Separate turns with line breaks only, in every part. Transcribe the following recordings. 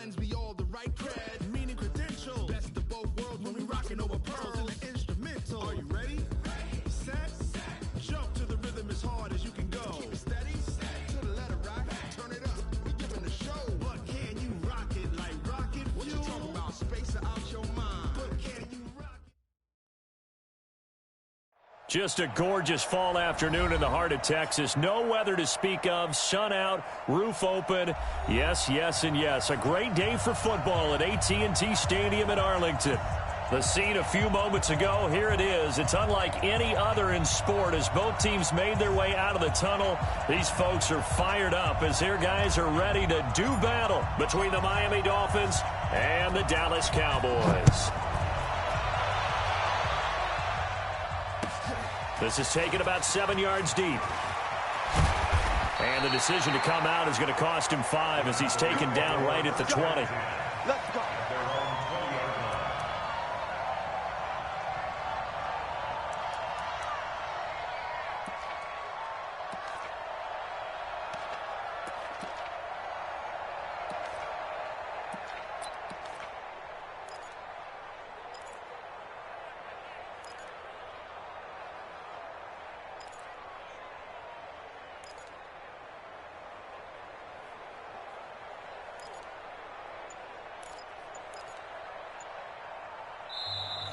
lends me all the right cred, meaning credentials. Best of both worlds when we rockin' over pearls and the instrumental. Are you ready? Set. Jump to the rhythm as hard as you can go. Keep it steady. To the letter right. Turn it up. We giving the show. But can you rock it like rocket fuel? What you talking about? Space out your mind. But can you rock it?
Just a gorgeous fall afternoon in the heart of Texas. No weather to speak of. Sun out, roof open. Yes, yes, and yes. A great day for football at AT&T Stadium in Arlington. The scene a few moments ago, here it is. It's unlike any other in sport as both teams made their way out of the tunnel. These folks are fired up as their guys are ready to do battle between the Miami Dolphins and the Dallas Cowboys. This is taken about 7 yards deep. And the decision to come out is going to cost him 5 as he's taken down right at the 20.
Let's go.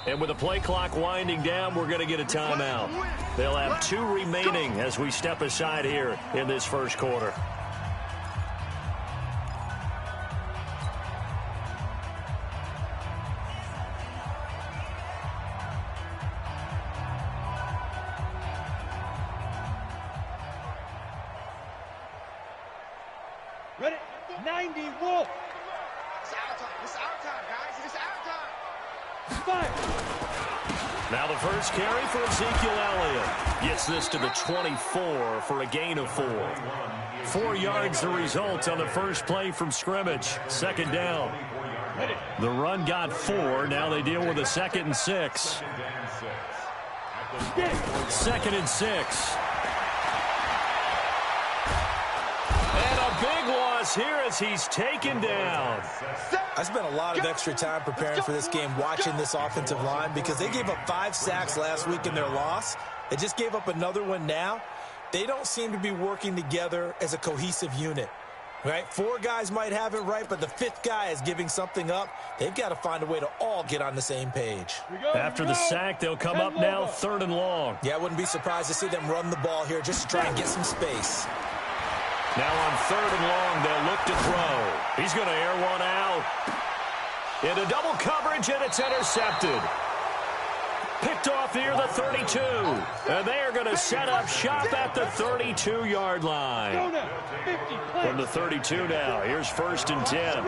And with the play clock winding down, we're going to get a timeout. They'll have 2 remaining as we step aside here in this first quarter.
Ready? 90, Wolf.
It's our time. It's our time, guys. It's our time.
Now the first carry for Ezekiel Elliott. Gets this to the 24 for a gain of 4. 4 yards the result on the first play from scrimmage. Second down. The run got 4. Now they deal with a 2nd and 6. 2nd and 6. And a big loss here as he's taken down.
I spent a lot of extra time preparing for this game watching this offensive line because they gave up 5 sacks last week in their loss. They just gave up another one now. They don't seem to be working together as a cohesive unit. Right? 4 guys might have it right, but the 5th guy is giving something up. They've got to find a way to all get on the same page.
After the sack, they'll come up now 3rd and long.
Yeah, I wouldn't be surprised to see them run the ball here just to try and get some space.
Now on 3rd and long, they'll look to throw. He's going to air one out. Into double coverage, and it's intercepted. Picked off near the 32. And they are going to set up shop at the 32-yard line. From the 32 now, here's 1st and 10.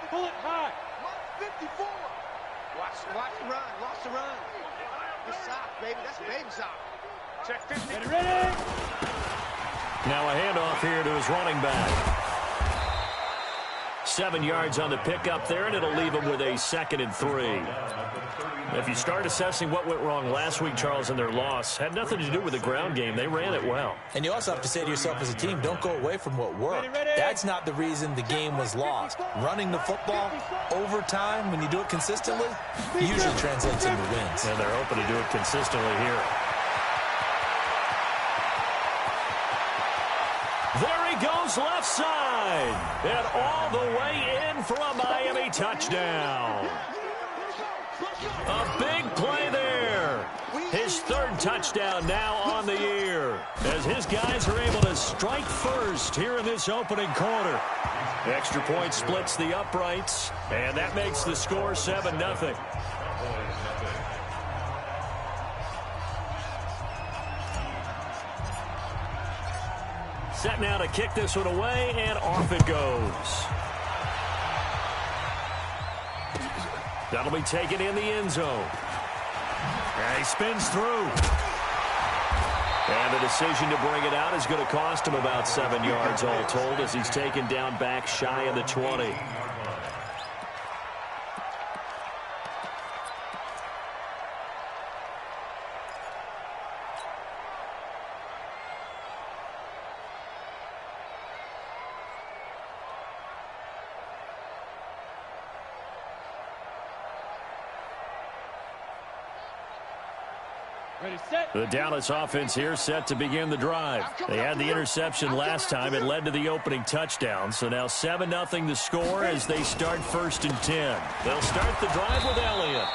Pull it high.
54. Watch the run. Watch the run. Good sock, baby. That's baby sock. Check 50.
Ready?
Now a handoff here to his running back. 7 yards on the pickup there, and it'll leave him with a 2nd and 3. If you start assessing what went wrong last week, Charles, in their loss, had nothing to do with the ground game. They ran it well.
And you also have to say to yourself as a team, don't go away from what worked. That's not the reason the game was lost. Running the football over time, when you do it consistently, usually translates into wins.
And they're hoping to do it consistently here. There he goes left side. And all the way in for a Miami touchdown. A big play there. His 3rd touchdown now on the year as his guys are able to strike first here in this opening quarter. Extra point splits the uprights, and that makes the score 7-0. Set now to kick this one away, and off it goes. That'll be taken in the end zone. And he spins through. And the decision to bring it out is going to cost him about 7 yards all told as he's taken down back shy of the 20. The Dallas offense here set to begin the drive. They had the interception last time. It led to the opening touchdown. So now 7-0 the score as they start 1st and 10. They'll start the drive with Elliott.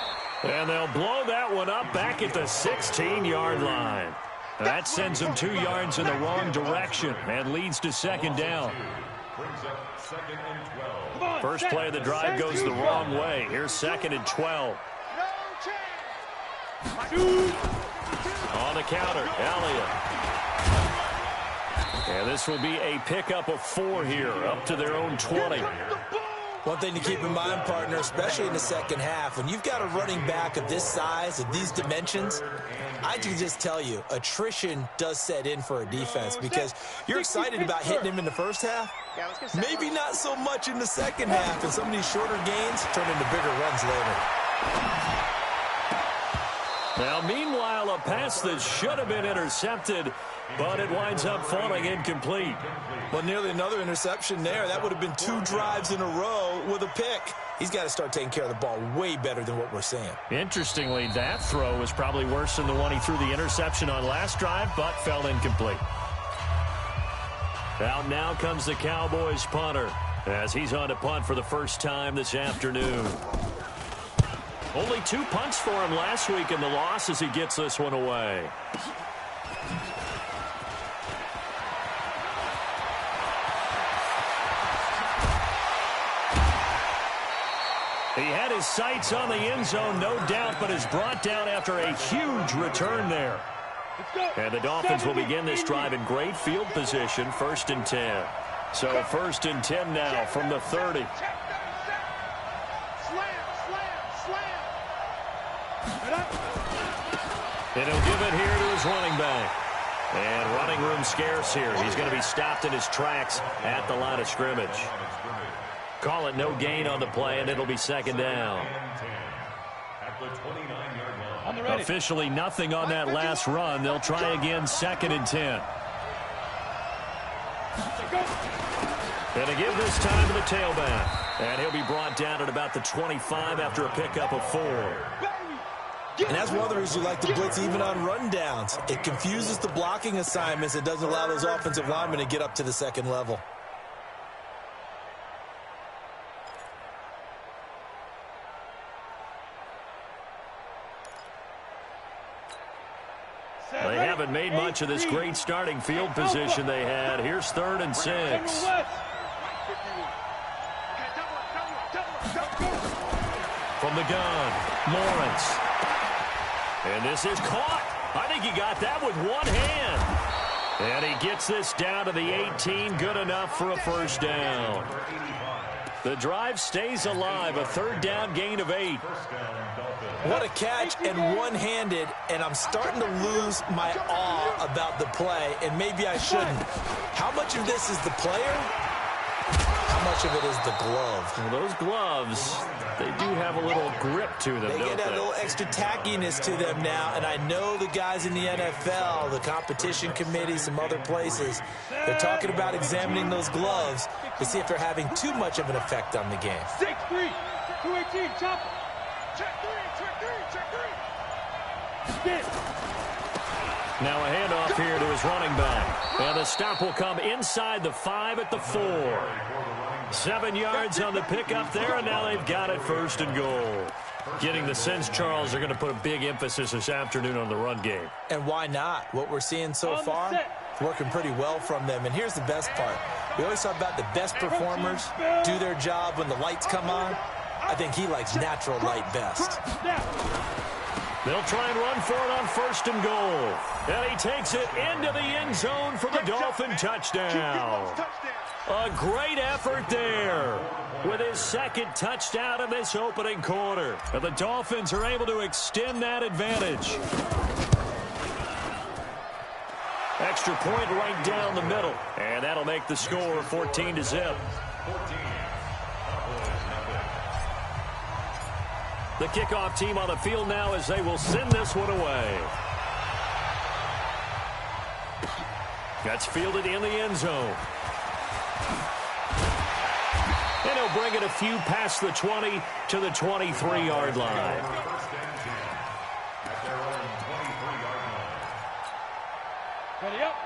And they'll blow that one up back at the 16-yard line. That sends them 2 yards in the wrong direction and leads to 2nd down. First play of the drive goes the wrong way. Here's 2nd and 12. On the counter, Elliott. And this will be a pickup of 4 here, up to their own 20.
One thing to keep in mind, partner, especially in the second half, when you've got a running back of this size, of these dimensions, I can just tell you, attrition does set in for a defense because you're excited about hitting him in the first half. Maybe not so much in the second half, and some of these shorter gains turn into bigger runs later.
Now, meanwhile, a pass that should have been intercepted, but it winds up falling incomplete.
Well, nearly another interception there. That would have been 2 drives in a row with a pick. He's got to start taking care of the ball way better than what we're seeing.
Interestingly, that throw was probably worse than the one he threw the interception on last drive, but fell incomplete. Out now comes the Cowboys punter as he's on to punt for the first time this afternoon. Only 2 punts for him last week in the loss as he gets this one away. He had his sights on the end zone, no doubt, but is brought down after a huge return there. And the Dolphins will begin this drive in great field position, 1st and 10. So 1st and 10 now from the 30. And he'll give it here to his running back. And running room scarce here. He's going to be stopped in his tracks at the line of scrimmage. Call it no gain on the play, and it'll be 2nd down. Officially nothing on that last run. They'll try again 2nd and 10. And to give this time to the tailback. And he'll be brought down at about the 25 after a pickup of 4.
And that's one of the reasons you like to blitz even on run downs. It confuses the blocking assignments. It doesn't allow those offensive linemen to get up to the 2nd level.
They haven't made much of this great starting field position they had. Here's 3rd and 6. From the gun, Lawrence. And this is caught. I think he got that with one hand. And he gets this down to the 18. Good enough for a 1st down. The drive stays alive. A 3rd down gain of 8.
What a catch, and one-handed, and I'm starting to lose my awe about the play, and maybe I shouldn't. How much of this is the player? How much of it is the glove?
Well, those gloves, they do have a little grip to them,
They get that little extra tackiness to them now, and I know the guys in the NFL, the competition committee, some other places, they're talking about examining those gloves to see if they're having too much of an effect on the game.
6-3, 218, chop. Check 3, check 3, check 3.
Now a handoff here to his running back. And the stop will come inside the 5 at the 4. 7 yards on the pickup there, and now they've got it 1st and goal. Getting the sense, Charles, they're going to put a big emphasis this afternoon on the run game.
And why not? What we're seeing so far, it's working pretty well from them. And here's the best part. We always talk about the best performers do their job when the lights come on. I think he likes natural light best.
They'll try and run for it on 1st and goal. And he takes it into the end zone for the Dolphin touchdown. A great effort there with his 2nd touchdown of this opening quarter. And the Dolphins are able to extend that advantage. Extra point right down the middle. And that'll make the score 14-0. The kickoff team on the field now as they will send this one away. That's fielded in the end zone. And he'll bring it a few past the 20 to the 23-yard line.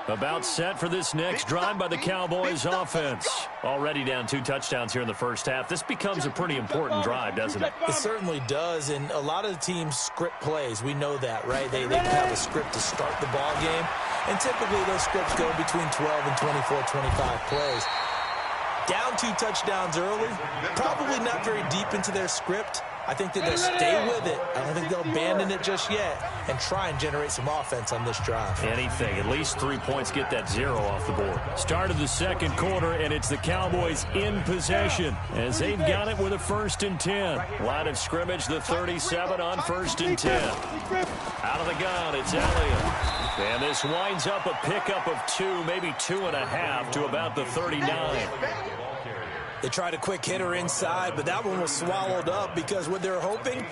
About set for this next drive by the Cowboys offense. Already down 2 touchdowns here in the first half. This becomes a pretty important drive, doesn't it?
It certainly does, and a lot of the teams script plays. We know that, right? They have a script to start the ball game, and typically those scripts go between 12 and 24, 25 plays. Down 2 touchdowns early, probably not very deep into their script. I think that they'll stay with it. I don't think they'll abandon it just yet and try and generate some offense on this drive.
Anything. At least 3 points, get that 0 off the board. Start of the second quarter, and it's the Cowboys in possession as they've got it with a 1st and 10. Line of scrimmage, the 37 on 1st and 10. Out of the gun, it's Elliott. And this winds up a pickup of 2, maybe 2.5 to about the 39.
They tried a quick hitter inside, but that one was swallowed up because what they're hoping,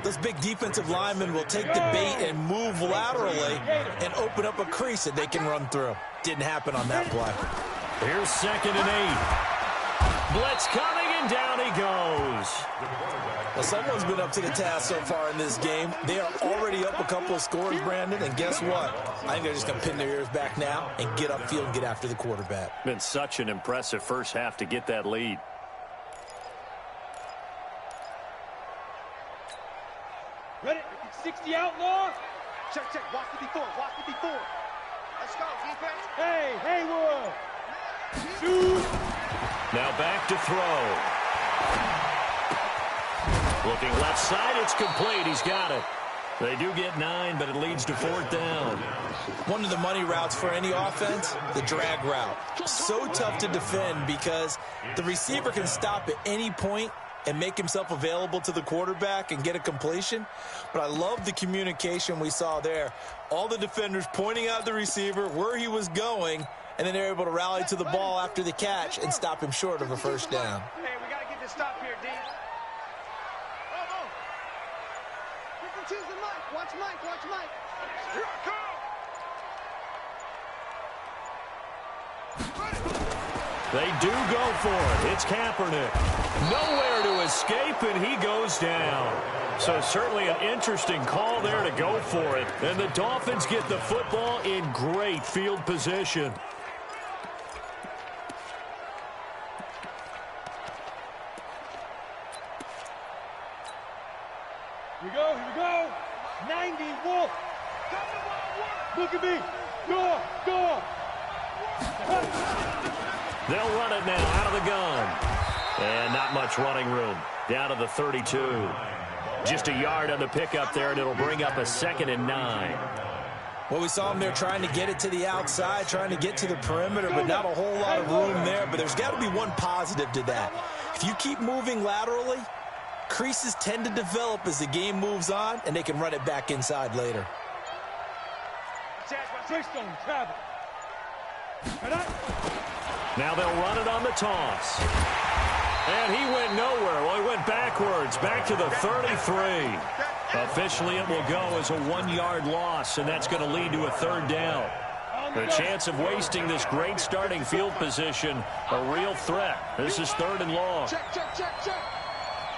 those big defensive linemen will take the bait and move laterally and open up a crease that they can run through. Didn't happen on that play.
Here's 2nd and 8. Blitz coming, and down he goes.
Well, someone's been up to the task so far in this game. They are already up a couple of scores, Brandon, and guess what? I think they're just going to pin their ears back now and get upfield and get after the quarterback.
Been such an impressive first half to get that lead.
Ready? 60 outlaw.
Check. Watch the before. Let's go, defense.
Hey, Haywood. Shoot.
Now back to throw. Looking left side, it's complete. He's got it. They do get 9, but it leads to 4th down.
One of the money routes for any offense, the drag route. So tough to defend because the receiver can stop at any point and make himself available to the quarterback and get a completion. But I love the communication we saw there. All the defenders pointing out the receiver, where he was going, and then they're able to rally to the ball after the catch and stop him short of a 1st down.
Hey, we got to get this stop here, D. Choose the mic. Watch Mike. Here I come.
They do go for it. It's Kaepernick. Nowhere to escape, and he goes down. So certainly an interesting call there to go for it. And the Dolphins get the football in great field position.
Here we go. 90, Wolf. Look at me. Go.
They'll run it now out of the gun. And not much running room. Down to the 32. Just a yard on the pickup there, and it'll bring up a 2nd and 9.
Well, we saw him there trying to get it to the outside, trying to get to the perimeter, but not a whole lot of room there. But there's got to be one positive to that. If you keep moving laterally, creases tend to develop as the game moves on, and they can run it back inside later.
Now they'll run it on the toss. And he went nowhere. Well, he went backwards, back to the 33. Officially, it will go as a 1-yard loss, and that's going to lead to a 3rd down. The chance of wasting this great starting field position, a real threat. This is 3rd and long.
Check.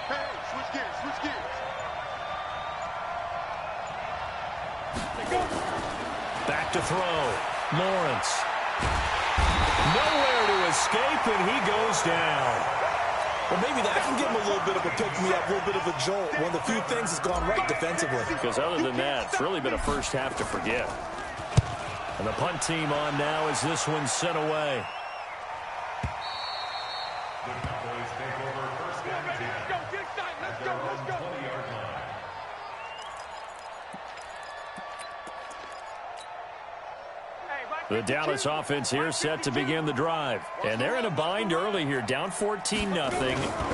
Hey, switch gears.
Back to throw. Lawrence. Nowhere to escape, and he goes down.
Well, maybe that can give him a little bit of a pick-me-up, a little bit of a jolt. One of the few things that's gone right defensively.
Because other than that, it's really been a first half to forget. And the punt team on now as this one's sent away. The Dallas offense here set to begin the drive. And they're in a bind early here, down 14-0.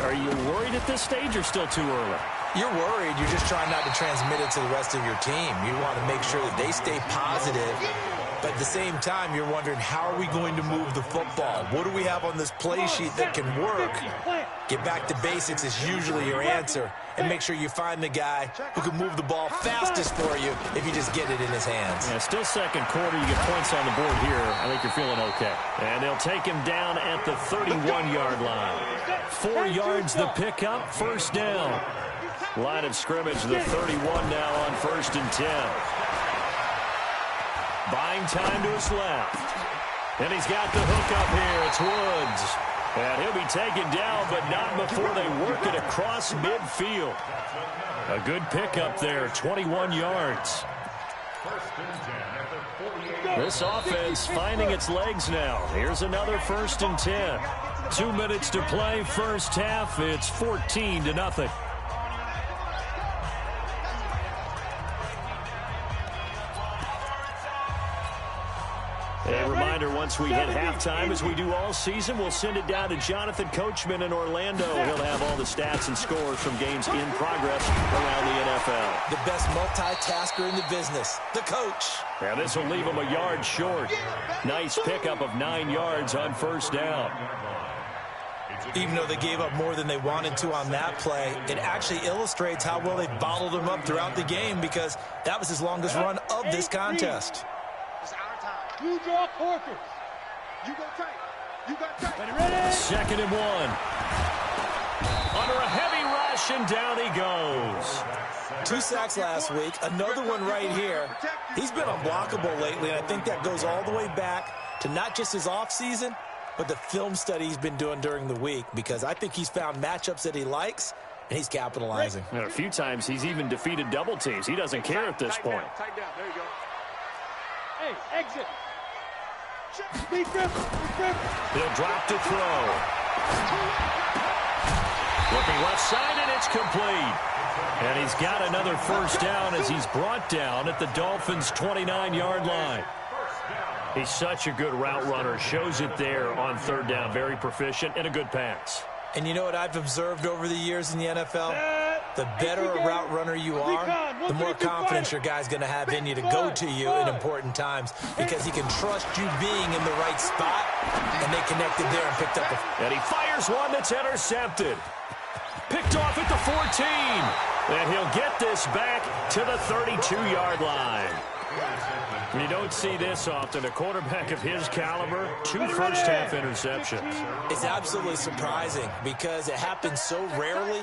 Are you worried at this stage or still too early?
You're worried. You're just trying not to transmit it to the rest of your team. You want to make sure that they stay positive, But at the same time, you're wondering, how are we going to move the football? What do we have on this play sheet that can work? Get back to basics is usually your answer. And make sure you find the guy who can move the ball fastest for you if you just get it in his hands.
Yeah, still second quarter. You get points on the board here. I think you're feeling okay. And they'll take him down at the 31-yard line. 4 yards the pickup, first down. Line of scrimmage, the 31 now on 1st and 10. Buying time to his left. And he's got the hook up here. It's Woods. And he'll be taken down, but not before they work it across midfield. A good pickup there, 21 yards. This offense finding its legs now. Here's another 1st and 10. 2 minutes to play, first half. It's 14-0. A reminder, once we hit halftime, as we do all season, we'll send it down to Jonathan Coachman in Orlando. He'll have all the stats and scores from games in progress around the NFL.
The best multitasker in the business, the coach.
And this will leave him a yard short. Nice pickup of 9 yards on first down.
Even though they gave up more than they wanted to on that play, it actually illustrates how well they bottled him up throughout the game, because that was his longest run of this contest.
You draw corkers.
You go tight. You got tight.
2nd and 1. Under a heavy rush, and down he goes.
2 sacks last week, another one right here. He's been unblockable lately, and I think that goes all the way back to not just his offseason, but the film study he's been doing during the week, because I think he's found matchups that he likes, and he's capitalizing.
And a few times he's even defeated double teams. He doesn't care at this point.
Tight down. There you go.
Hey, exit. Deep grip.
He'll drop to throw. Looking left side, and it's complete. And he's got another first down as he's brought down at the Dolphins' 29-yard line. He's such a good route runner. Shows it there on 3rd down. Very proficient and a good pass.
And you know what I've observed over the years in the NFL? The better a route runner you are, the more confidence your guy's going to have in you to go to you in important times, because he can trust you being in the right spot, and they connected there and picked up a...
And he fires one that's intercepted. Picked off at the 14. And he'll get this back to the 32-yard line. You don't see this often. A quarterback of his caliber, 2 first-half interceptions.
It's absolutely surprising because it happens so rarely.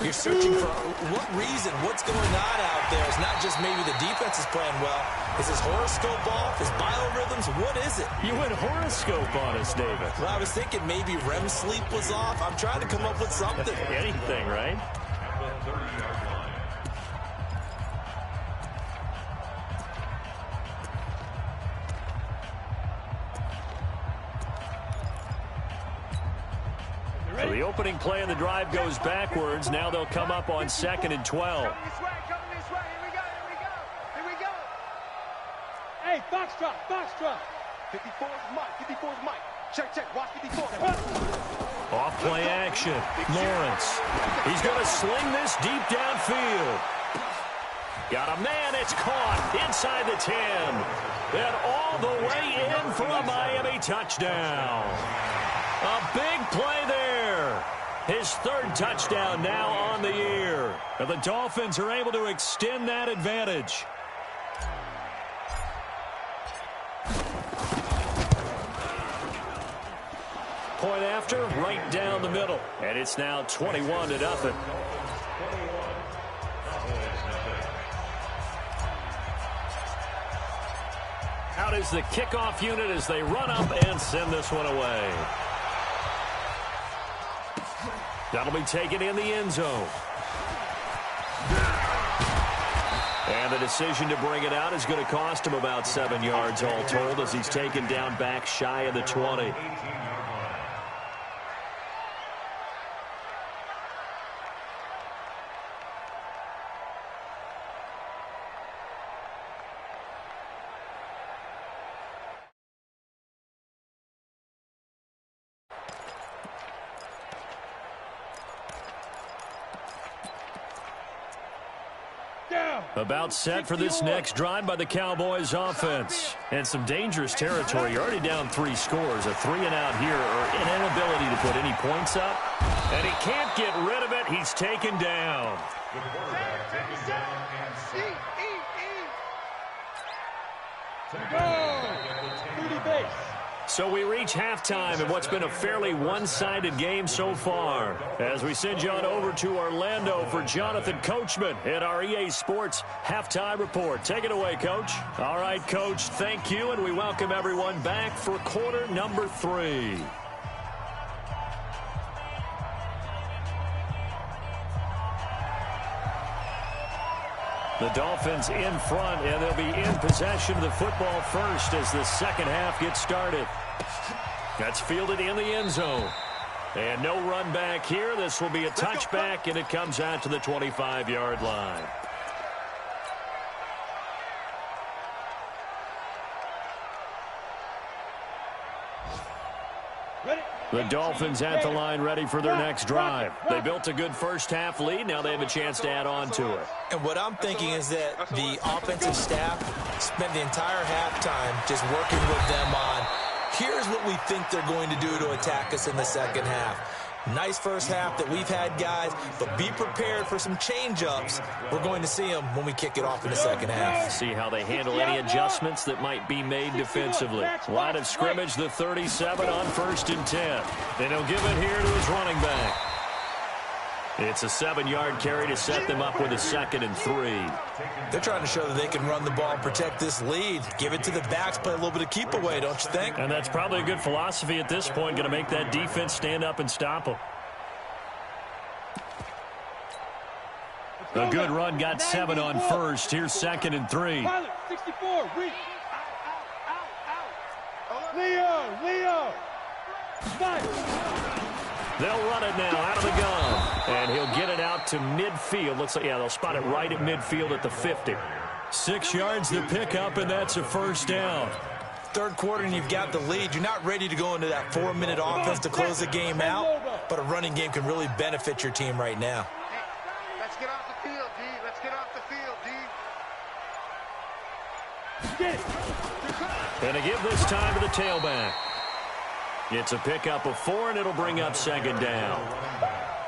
You're searching for what reason, what's going on out there. It's not just maybe the defense is playing well. Is his horoscope off? His biorhythms? What is it?
You went horoscope on us, David.
Well, I was thinking maybe REM sleep was off. I'm trying to come up with something.
Anything, right? So the opening play of the drive goes backwards. Now they'll come up on 2nd and 12.
Coming this way. Here we go.
Hey, foxtrot.
54's Mike. Check. Watch 54.
Off play action. Lawrence. He's going to sling this deep downfield. Got a man. It's caught inside the 10. Then all the way in for a Miami touchdown. A big play there. His 3rd touchdown now on the year. And the Dolphins are able to extend that advantage. Point after, right down the middle. And it's now 21-0. Out is the kickoff unit as they run up and send this one away. That'll be taken in the end zone. And the decision to bring it out is going to cost him about 7 yards all told, as he's taken down back shy of the 20.
Down.
About set for this next drive by the Cowboys offense. And some dangerous territory. You're already down 3 scores. A 3-and-out here, or an inability to put any points up. And he can't get rid of it. He's taken down. So we reach halftime in what's been a fairly one-sided game so far. As we send you on over to Orlando for Jonathan Coachman at our EA Sports Halftime Report. Take it away, Coach. All right, Coach, thank you, and we welcome everyone back for quarter number 3. The Dolphins in front, and they'll be in possession of the football first as the second half gets started. That's fielded in the end zone. And no run back here. This will be a touchback, and it comes out to the 25-yard line. The Dolphins at the line ready for their next drive. They built a good first-half lead. Now they have a chance to add on to it.
And what I'm thinking is that the offensive staff spent the entire halftime just working with them on, here's what we think they're going to do to attack us in the second half. Nice first half that we've had, guys, but be prepared for some change-ups. We're going to see them when we kick it off in the second half.
See how they handle any adjustments that might be made defensively. Line of scrimmage, the 37 on 1st and 10. Then he'll give it here to his running back. It's a 7-yard carry to set them up with a 2nd and 3.
They're trying to show that they can run the ball and protect this lead. Give it to the backs, play a little bit of keep away, don't you think?
And that's probably a good philosophy at this point, going to make that defense stand up and stop them. A good run, got 7 on 1st. Here's 2nd and 3.
64, reach. Leo.
They'll run it now out of the gun. And he'll get it out to midfield. Looks like, yeah, they'll spot it right at midfield at the 50. 6 yards to pick up, and that's a first down.
Third quarter, and you've got the lead. You're not ready to go into that 4-minute offense to close the game out, but a running game can really benefit your team right now.
Let's get off the field, D. Let's get off the field, D.
And to give this time to the tailback. It's a pickup of 4, and it'll bring up 2nd down.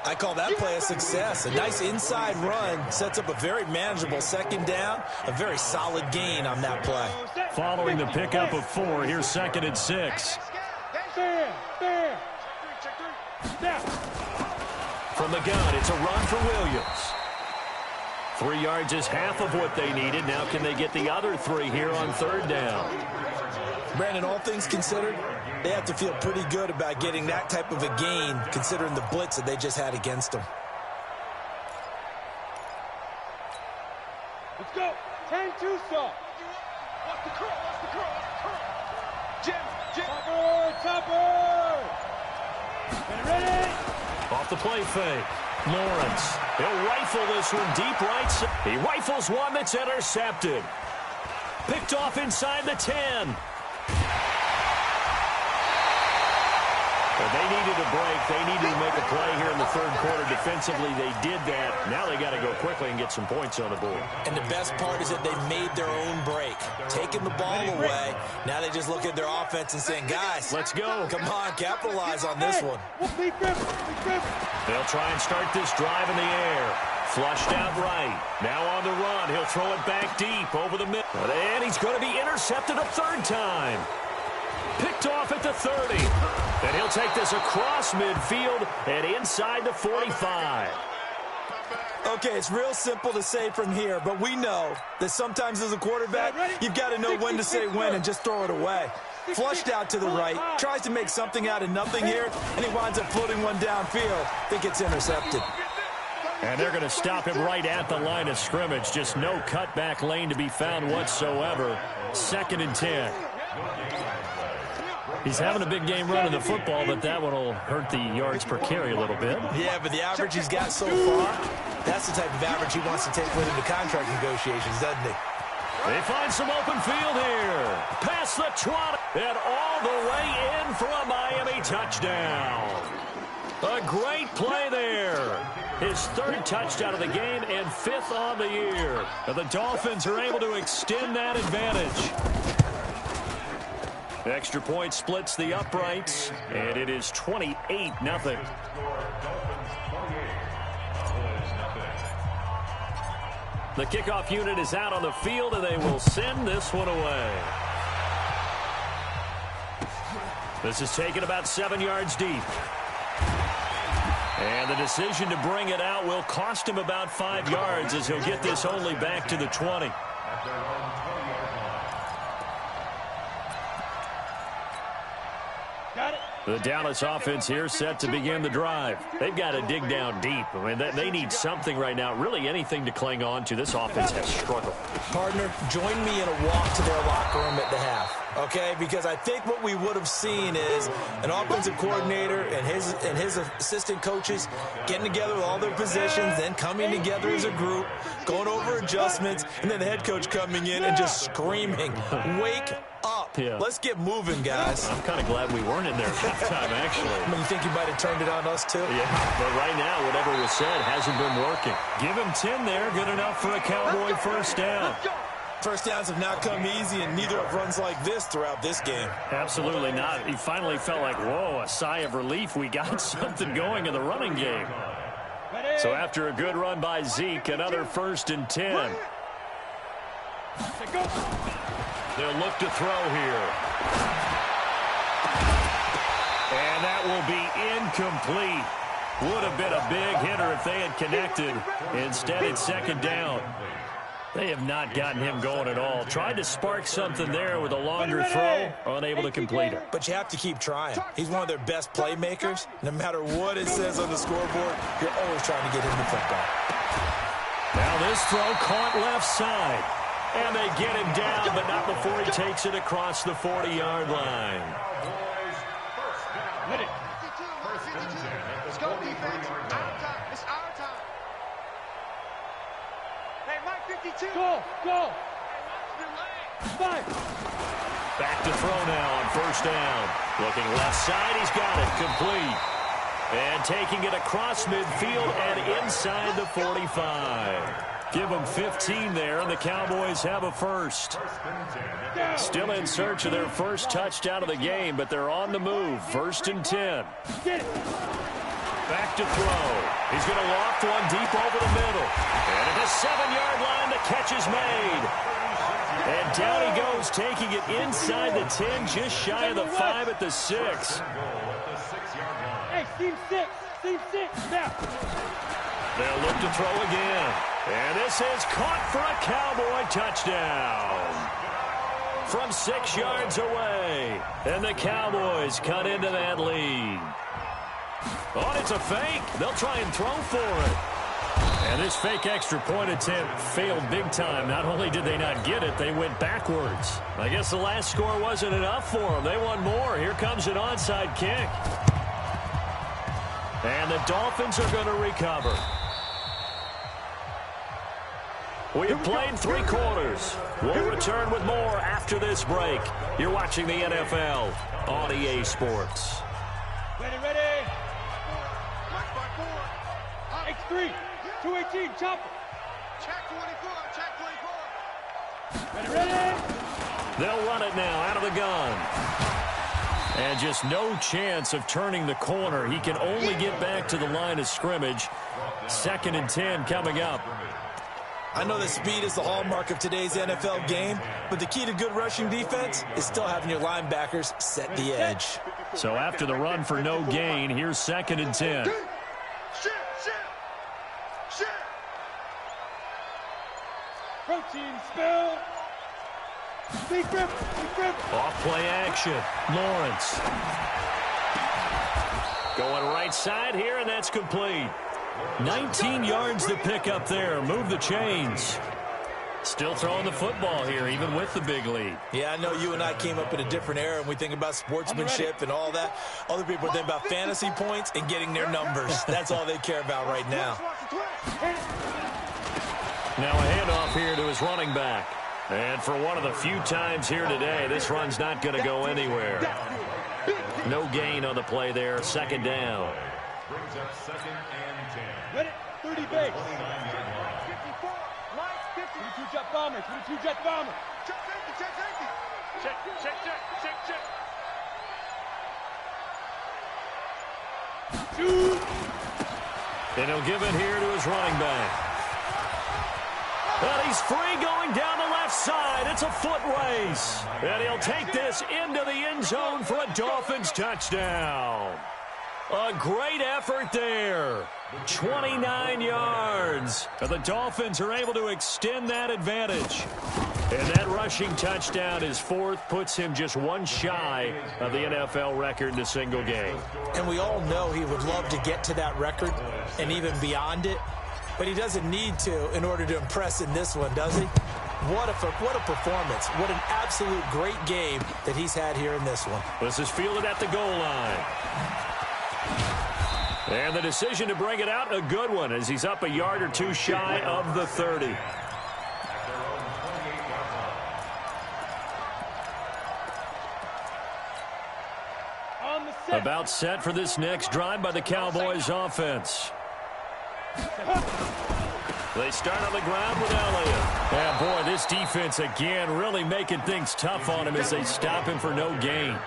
I call that play a success. A nice inside run sets up a very manageable 2nd down, a very solid gain on that play.
Following the pickup of 4, here's 2nd and 6. From the gun, it's a run for Williams. 3 yards is half of what they needed. Now can they get the other 3 here on 3rd down?
Brandon, all things considered, they have to feel pretty good about getting that type of a gain, considering the blitz that they just had against them.
Let's go. 10-2 saw.
Watch the curl. Jim.
Topper. And ready.
Off the play fake. Lawrence. He'll rifle this one deep right side. He rifles one that's intercepted. Picked off inside the 10. Well, they needed a break. They needed to make a play here in the 3rd quarter. Defensively, they did that. Now they got to go quickly and get some points on the board.
And the best part is that they made their own break, taking the ball away. Now they just look at their offense and saying, guys,
let's go.
Come on, capitalize on this one.
They'll try and start this drive in the air. Flushed out right. Now on the run. He'll throw it back deep over the middle. And he's going to be intercepted a 3rd time. Picked off at the 30. And he'll take this across midfield and inside the 45.
Okay, it's real simple to say from here, but we know that sometimes as a quarterback, you've got to know when to say when and just throw it away. Flushed out to the right, tries to make something out of nothing here, and he winds up floating one downfield. I think it's intercepted.
And they're going to stop him right at the line of scrimmage. Just no cutback lane to be found whatsoever. 2nd and 10. He's having a big game running the football, but that one will hurt the yards per carry a little bit.
Yeah, but the average he's got so far, that's the type of average he wants to take with him to contract negotiations, doesn't he?
They find some open field here. Past the 20 and all the way in for a Miami touchdown. A great play there. his 3rd touchdown of the game and 5th on the year. And the Dolphins are able to extend that advantage. Extra point splits the uprights, and it is 28-0. The kickoff unit is out on the field, and they will send this one away. This is taken about 7 yards deep. And the decision to bring it out will cost him about 5 yards as he'll get this only back to the 20. The Dallas offense here set to begin the drive. They've got to dig down deep. I mean, they need something right now, really anything to cling on to. This offense has struggled. Partner, join me in a walk to their locker room at the half, okay? Because I think what we would have seen is an offensive coordinator and his assistant coaches getting together with all their positions, then coming together as a group, going over adjustments, and then the head coach coming in and just screaming, wake up. Yeah. Let's get moving, guys. I'm kind of glad we weren't in there at halftime, actually. I mean, you think you might have turned it on us, too? Yeah, but right now, whatever was said hasn't been working. Give him 10 there. Good enough for a Cowboy first down. First downs have not come easy, and neither have runs like this throughout this game. Absolutely not. He finally felt like, whoa, a sigh of relief. We got something going in the running game. So after a good run by Zeke, another 1st and 10. They'll look to throw here. And that will be incomplete. Would have been a big hitter if they had connected. Instead, it's 2nd down. They have not gotten him going at all. Tried to spark something there with a longer throw, unable to complete it. But you have to keep trying. He's one of their best playmakers. No matter what it says on the scoreboard, you're always trying to get him the football. Now this throw caught left side. And they get him down, but not before he takes it across the 40-yard line.
Hit it. 52. Let's go, defense. Our time. It's our time. Hey, Mike, 52. Go. Five.
Back to throw now on 1st down. Looking left side, he's got it complete. And taking it across midfield and inside the 45. Give them 15 there, and the Cowboys have a first. Still in search of their first touchdown of the game, but they're on the move. 1st and 10. Back to throw. He's going to loft one deep over the middle. And at the 7-yard line, the catch is made. And down he goes, taking it inside the 10, just shy of the 5 at the 6.
Hey, team 6. Now.
They'll look to throw again. And this is caught for a Cowboy touchdown. From 6 yards away. And the Cowboys cut into that lead. Oh, it's a fake. They'll try and throw for it. And this fake extra point attempt failed big time. Not only did they not get it, they went backwards. I guess the last score wasn't enough for them. They want more. Here comes an onside kick. And the Dolphins are going to recover. We have played 3 quarters. We'll return with more after this break. You're watching the NFL on EA Sports.
Ready. X3, 218, chopper.
Check 24.
Ready.
They'll run it now out of the gun. And just no chance of turning the corner. He can only get back to the line of scrimmage. 2nd and 10 coming up. I know that speed is the hallmark of today's NFL game, but the key to good rushing defense is still having your linebackers set the edge. So after the run for no gain, here's 2nd and 10.
Protein spill. Big grip.
Off play action. Lawrence. Going right side here, and that's complete. 19 yards to pick up there. Move the chains. Still throwing the football here, even with the big lead. Yeah, I know you and I came up in a different era, and we think about sportsmanship and all that. Other people are thinking about fantasy points and getting their numbers. That's all they care about right now. Now a handoff here to his running back. And for one of the few times here today, this run's not going to go anywhere. No gain on the play there. 2nd down.
Brings up 2nd and 10. 30 base. 54, Mike, 50. 22 jet bomber, 22 jet bomber. Check safety, check safety. Check. Shoot.
And he'll give it here to his running back. And he's free going down the left side. It's a foot race. And he'll take this into the end zone for a Dolphins touchdown. A great effort there. 29 yards. And the Dolphins are able to extend that advantage. And that rushing touchdown, his fourth, puts him just one shy of the NFL record in a single game.
And we all know he would love to get to that record and even beyond it. But he doesn't need to in order to impress in this one, does he? What a performance. What an absolute great game that he's had here in this one.
This is fielded at the goal line. And the decision to bring it out, a good one, as he's up a yard or two shy of the 30. About set for this next drive by the Cowboys offense. They start on the ground with Elliott. And boy, this defense again really making things tough on him as they stop him for no gain.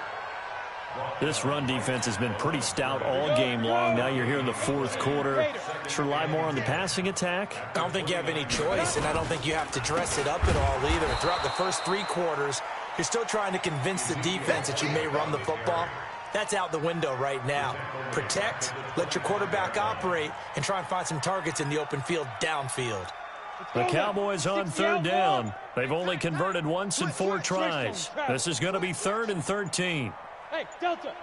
This run defense has been pretty stout all game long. Now you're here in the fourth quarter. Just rely more on the passing attack.
I don't think you have any choice, and I don't think you have to dress it up at all either. Throughout the first three quarters, you're still trying to convince the defense that you may run the football. That's out the window right now. Protect, let your quarterback operate, and try and find some targets in the open field downfield.
The Cowboys on third down. They've only converted once in 4 tries. This is going to be 3rd and 13.
Hey, Delta.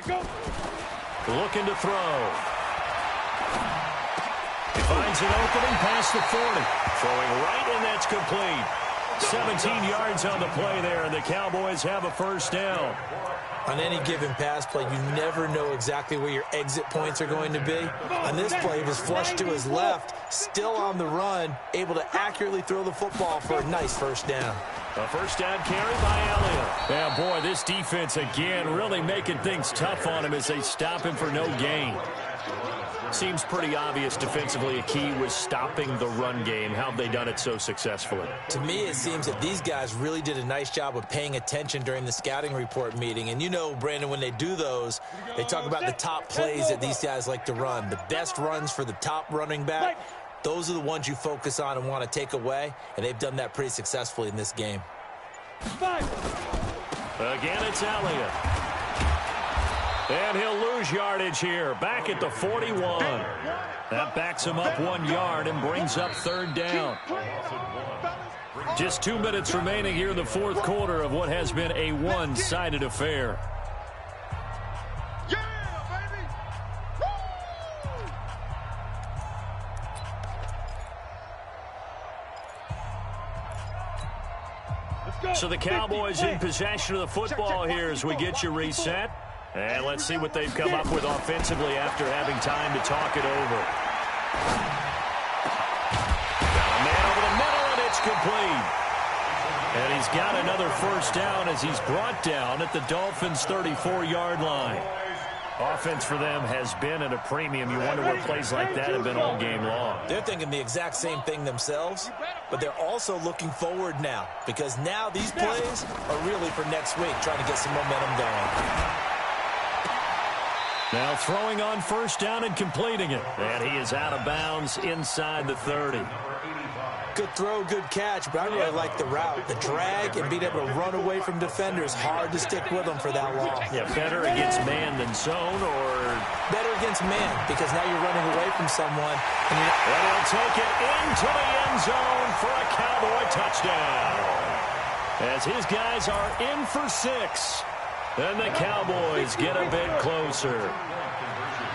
Go.
Looking to throw. He finds an opening past the 40. Throwing right, and that's complete. 17 yards on the play there, and the Cowboys have a first down.
On any given pass play, you never know exactly where your exit points are going to be. On this play, he was flushed to his left, still on the run, able to accurately throw the football for a nice first down.
A first down carry by Elliott. Yeah, boy, this defense again really making things tough on him as they stop him for no gain. Seems pretty obvious defensively a key was stopping the run game. How have they done it so successfully?
To me, it seems that these guys really did a nice job of paying attention during the scouting report meeting. And you know, Brandon, when they do those, they talk about the top plays that these guys like to run. The best runs for the top running back, those are the ones you focus on and want to take away. And they've done that pretty successfully in this game.
Again, it's Elliott. And he'll lose yardage here, back at the 41. That backs him up 1 yard and brings up third down. Just 2 minutes remaining here in the fourth quarter of what has been a one-sided affair. So the Cowboys in possession of the football here as we get you reset. And let's see what they've come up with offensively after having time to talk it over. Got a man over the middle, and it's complete. And he's got another first down as he's brought down at the Dolphins' 34-yard line. Offense for them has been at a premium. You wonder where plays like that have been all game long.
They're thinking the exact same thing themselves, but they're also looking forward now because now these plays are really for next week, trying to get some momentum going.
Now throwing on first down and completing it. And he is out of bounds inside the 30.
Good throw, good catch, but I really like the route. The drag and being able to run away from defenders, hard to stick with them for that long.
Yeah, better against man than zone, or
better against man because now you're running away from someone.
And he'll take it into the end zone for a Cowboy touchdown. As his guys are in for 6. And the Cowboys get a bit closer.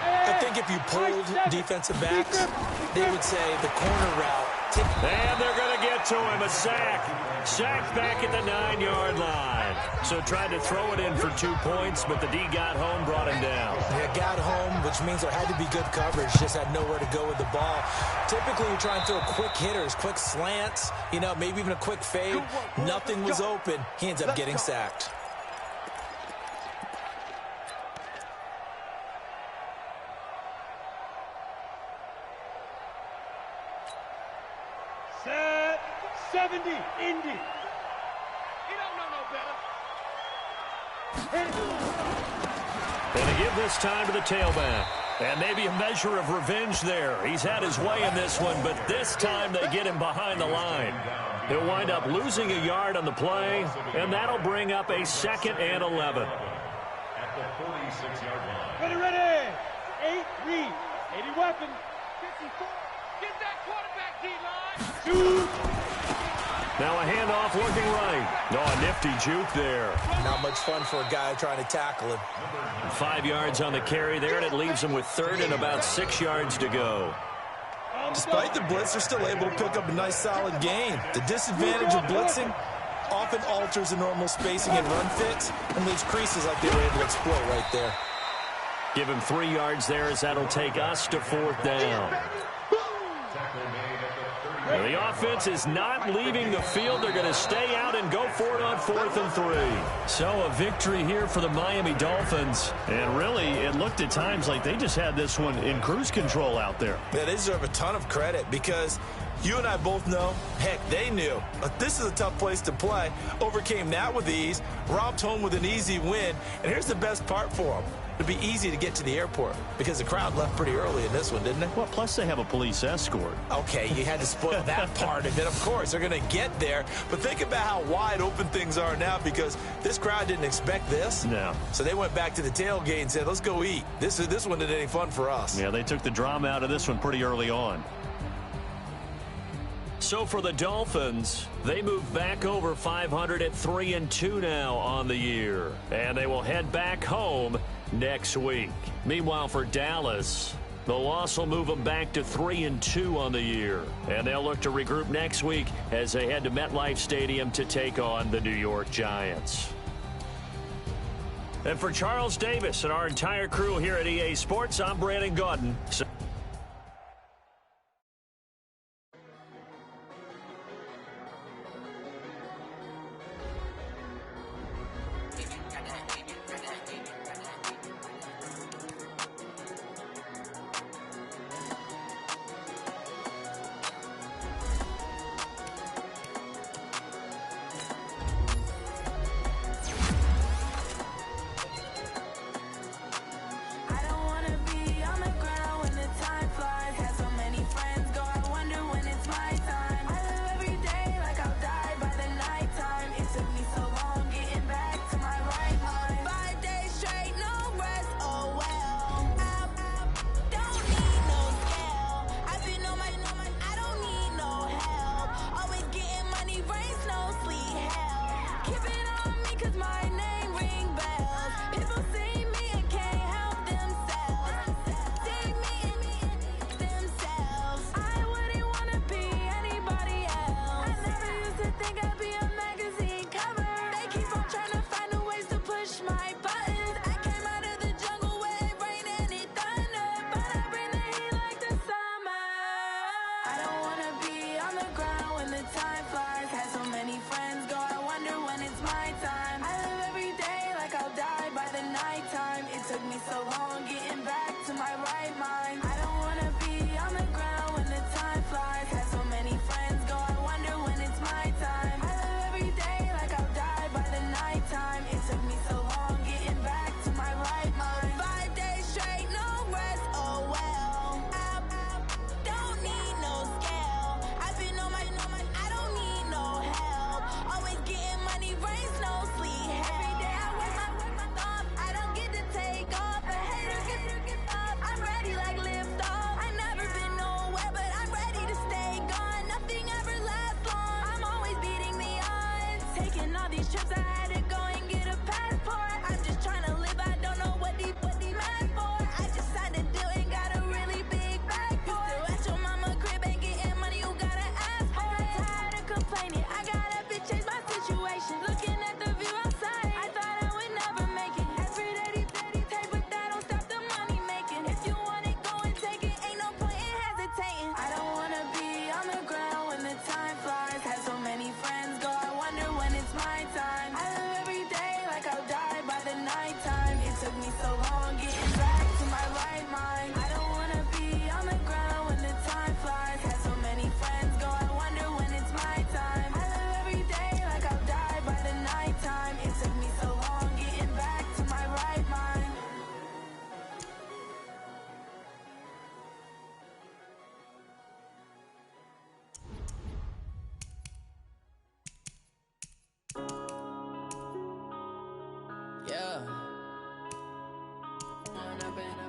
I think if you polled defensive backs, they would say the corner route.
And they're going to get to him, a sack. Sacked back at the 9-yard line. So tried to throw it in for 2 points, but the D got home, brought him down.
Yeah, got home, which means there had to be good coverage. Just had nowhere to go with the ball. Typically, you're trying to throw quick hitters, quick slants, you know, maybe even a quick fade. Nothing was open. He ends up getting sacked.
70, Indy.
You don't know no better.
And to give this time to the tailback. And maybe a measure of revenge there. He's had his way in this one, but this time they get him behind the line. He'll wind up losing a yard on the play, and that'll bring up a 2nd and 11.
At the 46-yard line.
Ready, ready. 8, read. 80 weapon.
54. Get that quarterback, D-line.
Shoot.
Now a handoff looking right. Oh, a nifty juke there.
Not much fun for a guy trying to tackle him.
5 yards on the carry there, and it leaves him with 3rd and about 6 yards to go.
Despite the blitz, they're still able to pick up a nice solid gain. The disadvantage of blitzing often alters the normal spacing and run fits and leaves creases like they were able to exploit right there.
Give him 3 yards there, as that'll take us to 4th down. The offense is not leaving the field. They're going to stay out and go for it on 4th and 3. So a victory here for the Miami Dolphins. And really, it looked at times like they just had this one in cruise control out there.
Yeah, they deserve a ton of credit because you and I both know, heck, they knew. But this is a tough place to play. Overcame that with ease, romped home with an easy win. And here's the best part for them. It'd be easy to get to the airport because the crowd left pretty early in this one, didn't it?
Well, plus they have a police escort.
Okay, you had to spoil that part of it. Of course, they're going to get there. But think about how wide open things are now because this crowd didn't expect this.
No.
So they went back to the tailgate and said, let's go eat. This one isn't any fun for us.
Yeah, they took the drama out of this one pretty early on. So for the Dolphins, they move back over 500 at 3-2 now on the year. And they will head back home next week. Meanwhile, for Dallas, the loss will move them back to 3-2 on the year. And they'll look to regroup next week as they head to MetLife Stadium to take on the New York Giants. And for Charles Davis and our entire crew here at EA Sports, I'm Brandon Gaudin.
I'm ready like live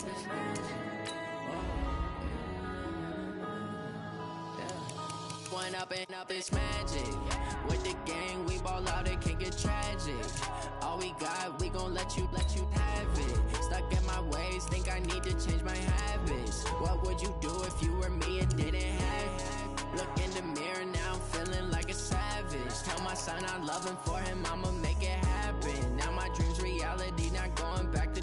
this magic. One up and up, it's magic. With the gang, we ball out, it can get tragic. All we got, we gon' let you have it. Stuck in my ways, think I need to change my habits. What would you do if you were me and didn't have it? Look in the mirror now, I'm feeling like a savage. Tell my son I love him, for him I'ma make it happen. Now my dream's reality, not going back to.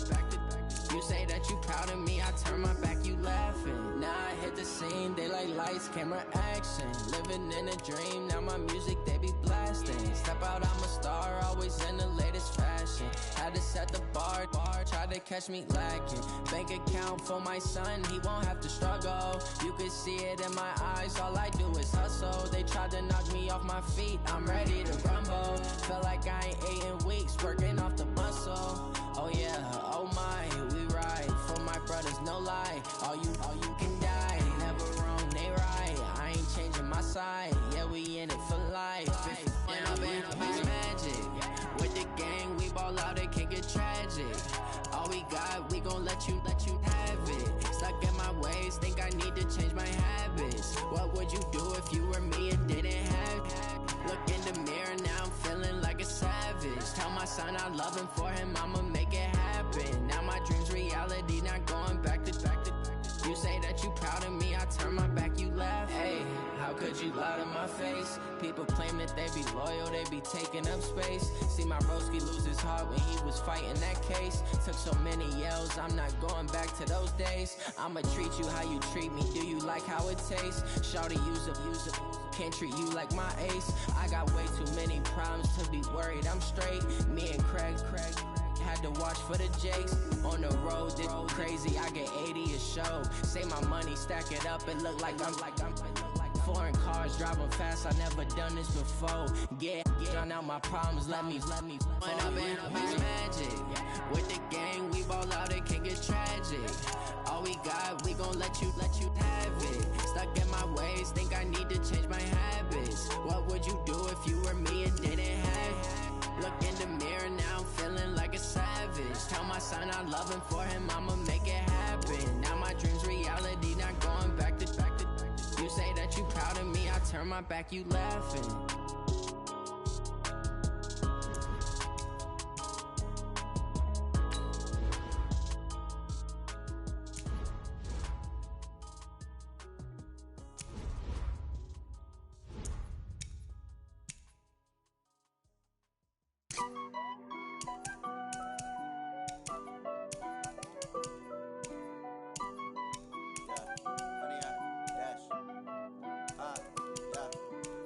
You say that you proud of me, I turn my back, you laughing. Now I hit the scene, they like lights, camera, action. Living in a dream, now my music, they be blasting. Step out, I'm a star, always in the latest fashion. Had to set the bar, try to catch me lacking. Bank account for my son, he won't have to struggle. You can see it in my eyes, all I do is hustle. They tried to knock me off my feet, I'm ready to rumble. Felt like I ain't ate in weeks, working off the muscle. Oh yeah, oh my, we ride for my brothers, no lie. All you can die, never wrong, they right. I ain't changing my side, yeah, we in it for life. When up and up, it's magic. With the gang, we ball out, it can get tragic. All we got, we gon' let you have it. Stuck in my ways, think I need to change my habits. What would you do if you were me and didn't have it? Look in the mirror, now I'm feeling like a savage. Tell my son I love him, for him I'ma make it happen. Now my dream's reality, not going back to. You say that you proud of me, I turn my back, you laugh. Hey, how could you lie to my face? People claim that they be loyal, they be taking up space. See my broski lose his heart when he was fighting that case. Took so many yells, I'm not going back to those days. I'ma treat you how you treat me, do you like how it tastes? Shawty, use it. Can't treat you like my ace. I got way too many problems to be worried, I'm straight. Me and Craig had to watch for the Jakes. On the road, this crazy, I get 80 a show. Say my money, stack it up, it look like I'm foreign cars, driving fast, I never done this before. Get drown out my problems, let me When up and up, it's magic. With the gang, we ball out, it can get tragic. All we got, we gon' let you have it. Stuck in my ways, think I need to change my habits. What would you do if you were me and didn't have it? Look in the mirror, now I'm feeling like a savage. Tell my son I love him, for him I'ma make it happen. Now my dream's reality, not going back to. You say that you proud of me, I turn my back, you laughing.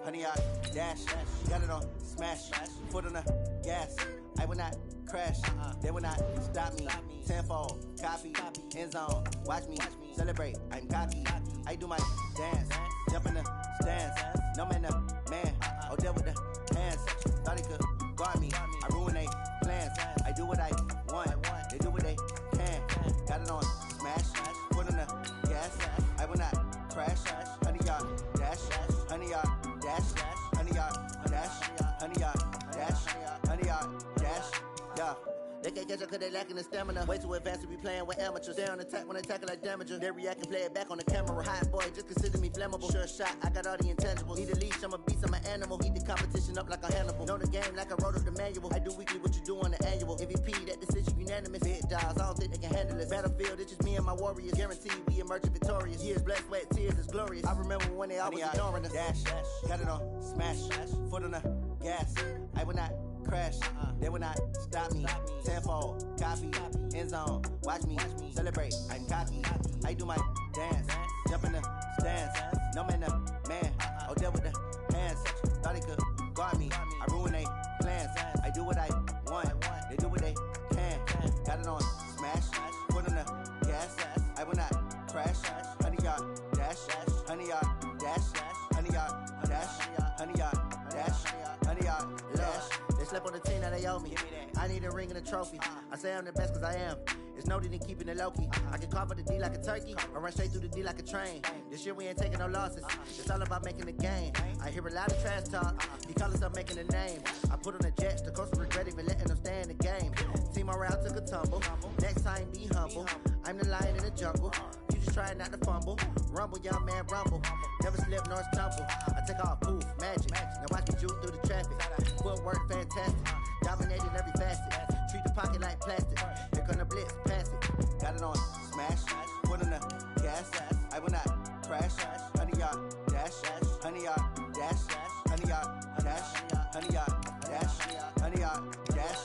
Honey, I dash, got it on smash, foot on the gas. I will not crash, they will not stop me. Tenfold, copy, end zone, watch me celebrate. I'm cocky, I do my dance, jump in the stands. No man, the man, oh, deal with the hands. Thought he could guard me, I ruin they plans. I do what I want, they do what they can. Got it on smash, foot on the gas. I will not crash, honey, y'all dash, honey, y'all dash, honey, y'all dash, honey, y'all dash, honey, y'all dash, yeah. They can't catch up cause they lacking the stamina. Way too advanced to be playing with amateurs. They on attack when they tackle like damager. They react and play it back on the camera. Hot boy, just consider me flammable. Sure shot, I got all the intangibles. Need a leash, I'm a beast, I'm an animal. Heat the competition up like a Hannibal. Know the game like I wrote up the manual. I do weekly what you do on the annual. MVP, that decision unanimous. Big dogs, I don't think they can handle this. Battlefield, it's just me and my warriors. Guaranteed we emerging victorious. Years, blood, sweat, tears, it's glorious. I remember when they always ignoring us. Dash, got it on smash, foot on the gas. I will not crash, they will not stop me. Tenfold, copy, end zone, watch me celebrate. I'm cocky, I do my dance, jump in the stands. No man, the man, oh, deal with the hands. Thought he could guard me, I ruin they plans. I do what I want, they do what they can. Got it on smash, foot on the gas. I will not crash, honey, y'all dash, honey, y'all dash, honey, y'all dash, honey, y'all dash, honey, y'all dash. They slept on the team, now they owe me. I need a ring and a trophy. I say I'm the best cause I am. It's no need in keeping it low-key. I can carve up the D like a turkey, or run straight through the D like a train. This year we ain't taking no losses. It's all about making the game. I hear a lot of trash talk. He call us up making a name. I put on the jets, the coach regret even letting them stay in the game. Team around took a tumble. Next time be humble. I'm the lion in the jungle. You just trying not to fumble. Rumble, young man, rumble. Never slip nor stumble. I take off, poof, magic. Now watch me juke through the traffic. Footwork, fantastic. Dominating every facet. Treat the pocket like plastic. Here come the blitz, pass it. Got it on, smash. Put on the gas. I will not crash. 100-yard dash. 100-yard dash. 100-yard dash. 100-yard dash. 100-yard dash.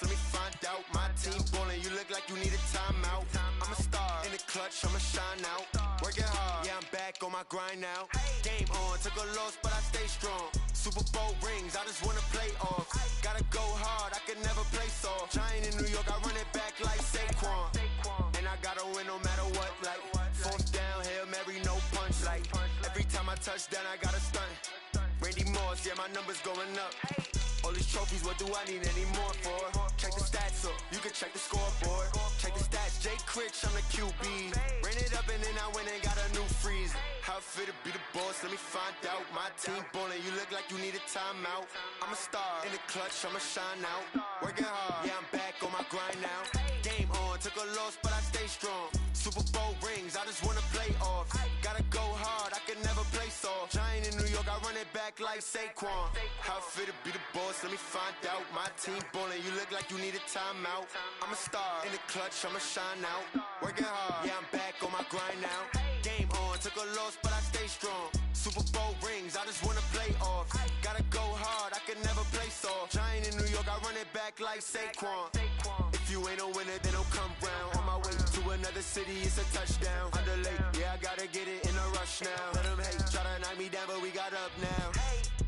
Let me find out. My team ballin', you look like you need a timeout. I'm a star in the clutch, I'ma shine out. Working hard, yeah, I'm back on my grind now. Game on, took a loss, but I stay strong. Super Bowl rings, I just wanna play off. Gotta go hard, I can never play soft. Giant in New York, I run it back like Saquon. And I gotta win no matter what, like fourth down, Hail Mary, no punch. Like every time I touch down, I gotta stunt. Randy Moss, yeah, my numbers going up. All these trophies, what do I need any more for? Check the stats up, you can check the scoreboard. Check the stats, Jay Critch, I'm the QB. Ran it up and then I went and got a new freeze. How fit to be the boss, let me find out. My team ballin', you look like you need a timeout. I'm a star in the clutch, I'ma shine out. Working hard, yeah, I'm back on my grind now. Game on, took a loss, but I stay strong. Super Bowl rings, I just wanna play off. Gotta go hard, I can never play soft. Giant in New York, I run it back like Saquon. How fit to be the boss, let me find out. My team ballin', you look like you need a timeout. I'm a star in the clutch, I'ma shine out. Working hard, yeah, I'm back on my grind now. Game on, took a loss, but I stay strong. Super Bowl rings, I just wanna play off. Gotta go hard, I can never play soft. Giant in New York, I run it back like Saquon. If you ain't a winner, then don't come round. On my way to another city, it's a touchdown. Underlay, yeah, I gotta get it in a rush now. Let them hate, try to knock me down, but we got up now.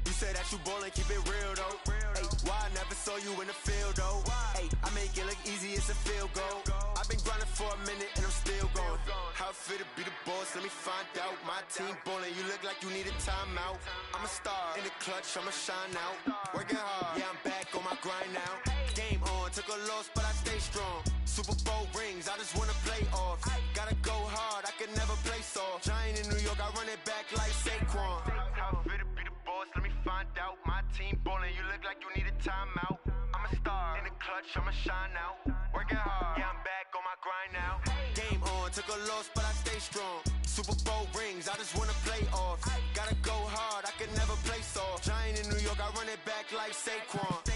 You say that you ballin', keep it real though. Hey, why I never saw you in the field though? Hey, I make it look easy, it's a field goal. I've been grinding for a minute and I'm still going. How fit to be the boss, let me find out. My team ballin', you look like you need a timeout. I'm a star in the clutch, I'ma shine out. Working hard, yeah, I'm back on my grind now. Game on, took a loss, but I stay strong. Super Bowl rings, I just wanna play off. Gotta go hard, I can never play soft. Giant in New York, I run it back like Saquon. How fit to be the boss, let me find out. My team ballin', you look like you need a timeout. I'm a star in the clutch, I'ma shine out. Working hard, yeah, I'm back on my grind now. Game on, took a loss, but I stay strong. Super Bowl rings, I just wanna play off. Gotta go hard, I can never play soft. Giant in New York, I run it back like Saquon.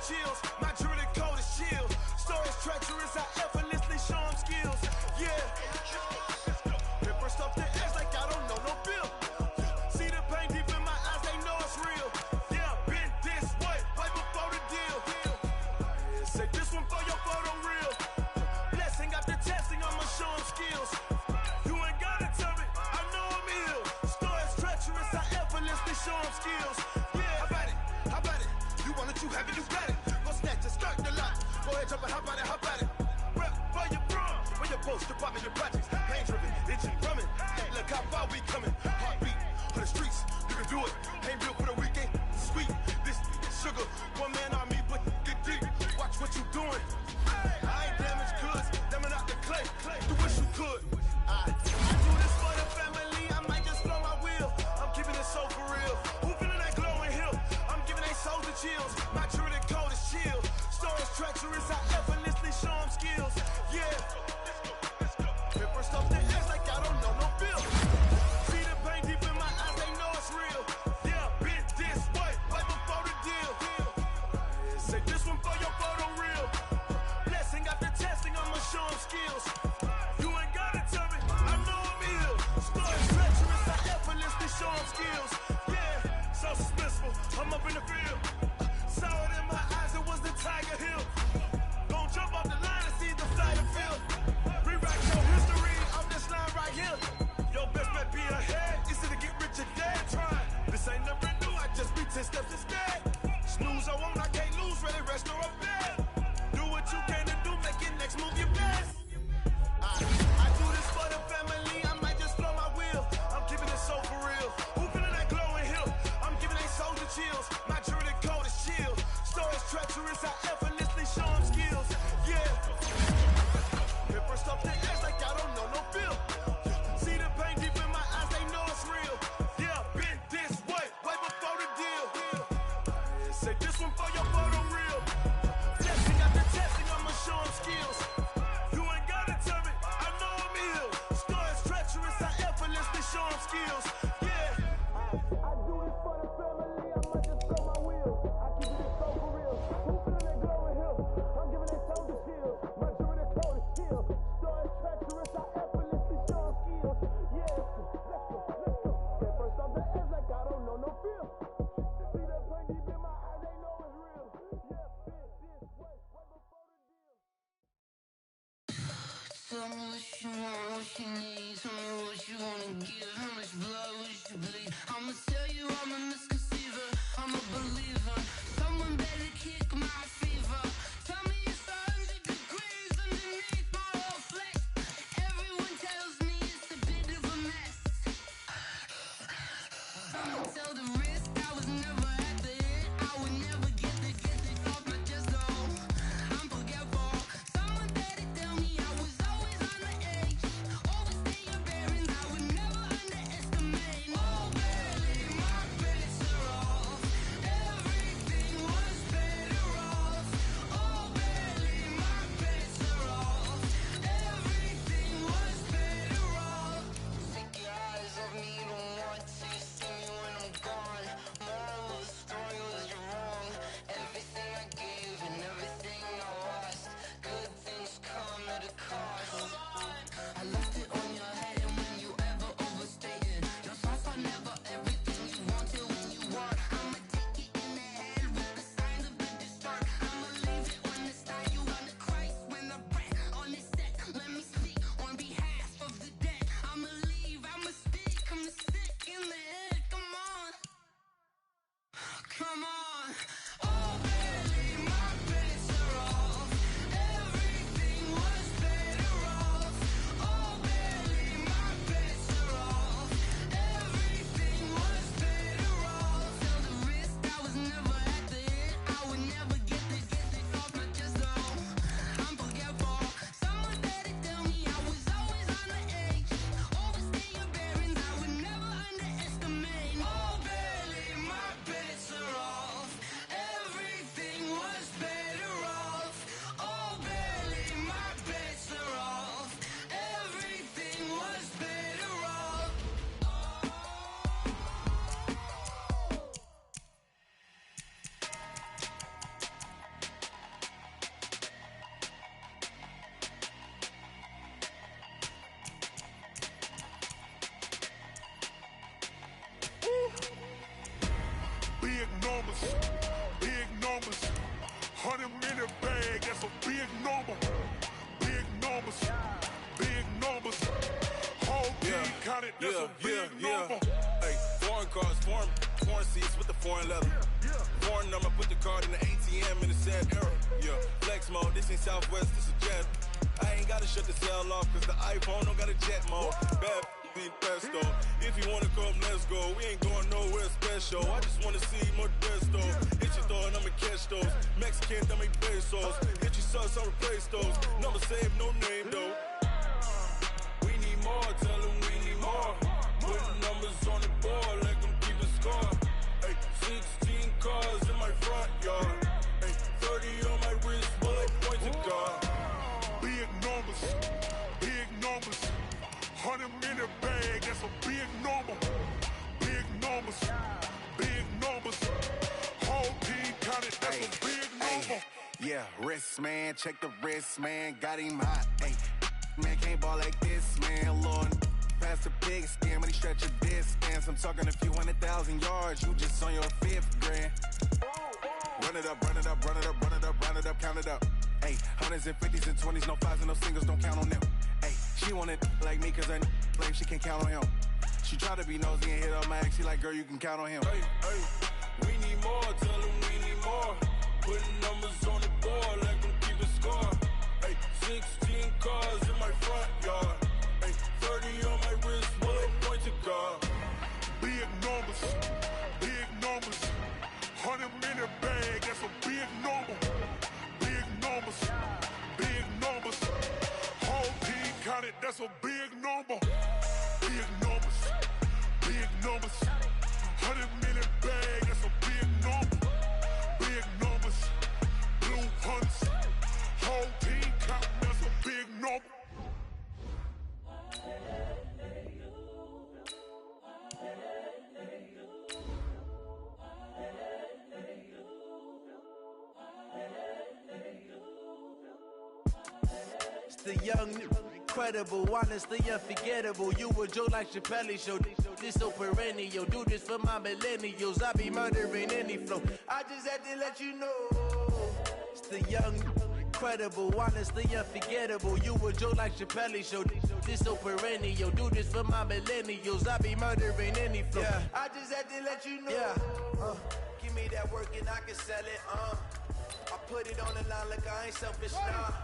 Chills. My jewelry code is chill. Stories treacherous, I effortlessly show them skills. Yeah. Paper stuff the edge like I don't know no bill. See the pain deep in my eyes, they know it's real. Yeah, been this way, right before the deal. Say this one for your photo reel. Blessing after testing, I'ma show them skills. You ain't gotta tell me, I know I'm ill. Stories treacherous, I effortlessly show them skills. Yeah, how about it? How about it? You want it, you have it, you got it. Go snatch it, start the lot. Go ahead, jump it, how about it, how about it? Rep for your bro, for your post, your poppin', your projects. Pain driven, itching, drumming. Hey, look how far we coming. Heartbeat on the streets, you can do it. Ain't built for the weekend, sweet. This sugar, one man army, but get deep. Watch what you doing. I ain't damaged goods, damn out the clay. You wish you could. I do this for the family, I might just blow my wheel. I'm keeping it so for real. Who feeling that glowing hill? I'm giving they souls the chills. My jewelry code is chill. Stories treacherous, I effortlessly show them skills. Yeah. Paper stuff the edge like I don't know no bill. See the pain deep in my eyes, they know it's real. Yeah, been this way, right before the deal. Say this one for your photo reel. Blessing after testing, I'ma show them skills. You ain't gotta tell me, I know I'm ill. Stories treacherous, I effortlessly show them skills. Yeah, so suspenseful, I'm up in the field. Saw it in my eyes, it was the Tiger Hill. Gon' jump off the line and see the flight of field. Rewrite your history on this line right here. Your best bet be ahead, it's in the show them skills. Yeah.
I do this for the family, I might just throw my wheels. I keep it so for real. Who feeling that glowing hill? I'm giving that soldier shield. My jewelry that cold is kill. Story treacherous, I effortlessly show them skills. Yeah, let's go. Get first off the edge like I don't know no feel. See that pain deep in my eyes, they know it's real. Yeah, bitch, this way before the deal.
Tell me what you want, what you need. Tell me what you wanna give. How much blood would you bleed? I'ma tell you I'm a misconceiver. I'm a believer. Someone better kick my fever. Tell me it's 100 degrees underneath my whole flesh. Everyone tells me it's a bit of a mess. I'ma tell the risk I was never at the hit. I would never get this off my chest though. I'm forgetful. Someone better tell me I was always on the edge. Overstay your bearings, I would never underestimate. Oh barely, my bets are off. Everything was better off. Oh barely, my bets are off. Everything was better off. Take your eyes off me, don't want to see me when I'm gone. Moral of the story was you're wrong. Everything I gave and everything I lost. Good things come at a cost. I left it on your head, and when you ever overstay it, your thoughts are never everything you wanted when you want. I'ma take it in the head with the signs of the distort. I'ma leave it on the side. You on the Christ when the breath on the set. Let me speak on behalf of the dead. I'ma leave, I'ma speak. I'm sick in the head. Come on. Come on. Oh, barely, my bets are off. Everything was better off. Oh, barely, my bets are off. Everything was better off. Tell the risk I was never at the hit. I would never get this off my chest though. I'm forgetful. Someone better tell me I was always on the edge. Overstay your bearings, I would never underestimate. Oh, barely, my bets are off. Everything was better off. Oh, barely, my bets are off. Everything was better off.
Big numbers, big numbers. 100-minute bag, that's a big number. Big numbers, big numbers. Whole team counted, that's a big number.
Hey, foreign cars, foreign seats with the foreign leather. Foreign number, put the card in the ATM in the sad era. Yeah, flex mode, this ain't Southwest, this is jet. I ain't gotta shut the cell off, cause the iPhone don't got a jet mode. Bad be pesto. If you wanna come, let's go. We ain't going nowhere special. I just wanna see more Modesto. Hit your thought, I'ma catch those. Mexican, dame pesos. Hit your sauce, I'll replace those. Number save, no name though. We need more, tell them we need more. Putting numbers on the board, let them keep the score. Hey, 16 cars in my front yard. Hey, 30 on my wrist, bullet point to God.
Big numbers, big numbers. 100-minute bag, that's a big number. Big numbers, big numbers. Whole team counted, that's a big number.
Yeah, wrist man, check the wrist man, got him hot. Ay, man can't ball like this, man. Lord, past the big scam, but he stretch a distance. I'm talking a few 100,000 yards, you just on your 5th grand. Run it up, run it up, run it up, run it up, round it up, count it up. Ay, 100s and 50s and 20s, no 5s and no singles, don't count on them. Ay, she want it like me, cause I like she can't count on him. She try to be nosy and hit up my ex, she like, girl, you can count on him.
Hey, hey, we need more, tell them we need more. Putting numbers on the board, let them keep the score. Hey, 16 cars in my front yard. Hey, 30 on my wrist, bullet point to God.
Big numbers, big numbers. 100-minute bag, that's a big number. Big numbers, big numbers. Whole team counted, that's a big number. Big numbers, big numbers. 100-minute bag, that's a big number. Big numbers, blue hunts. Whole team counting, that's a big number.
the young, incredible, honestly unforgettable. You a joke like Chappelle Show. This so perennial. Do this for my millennials. I be murdering any flow. I just had to let you know. It's the young, incredible, honestly unforgettable. You a joke like Chappelle Show. This so perennial. Do this for my millennials. I be murdering any flow. Yeah. I just had to let you know. Yeah. Give me that work and I can sell it. I put it on the line like I ain't selfish now.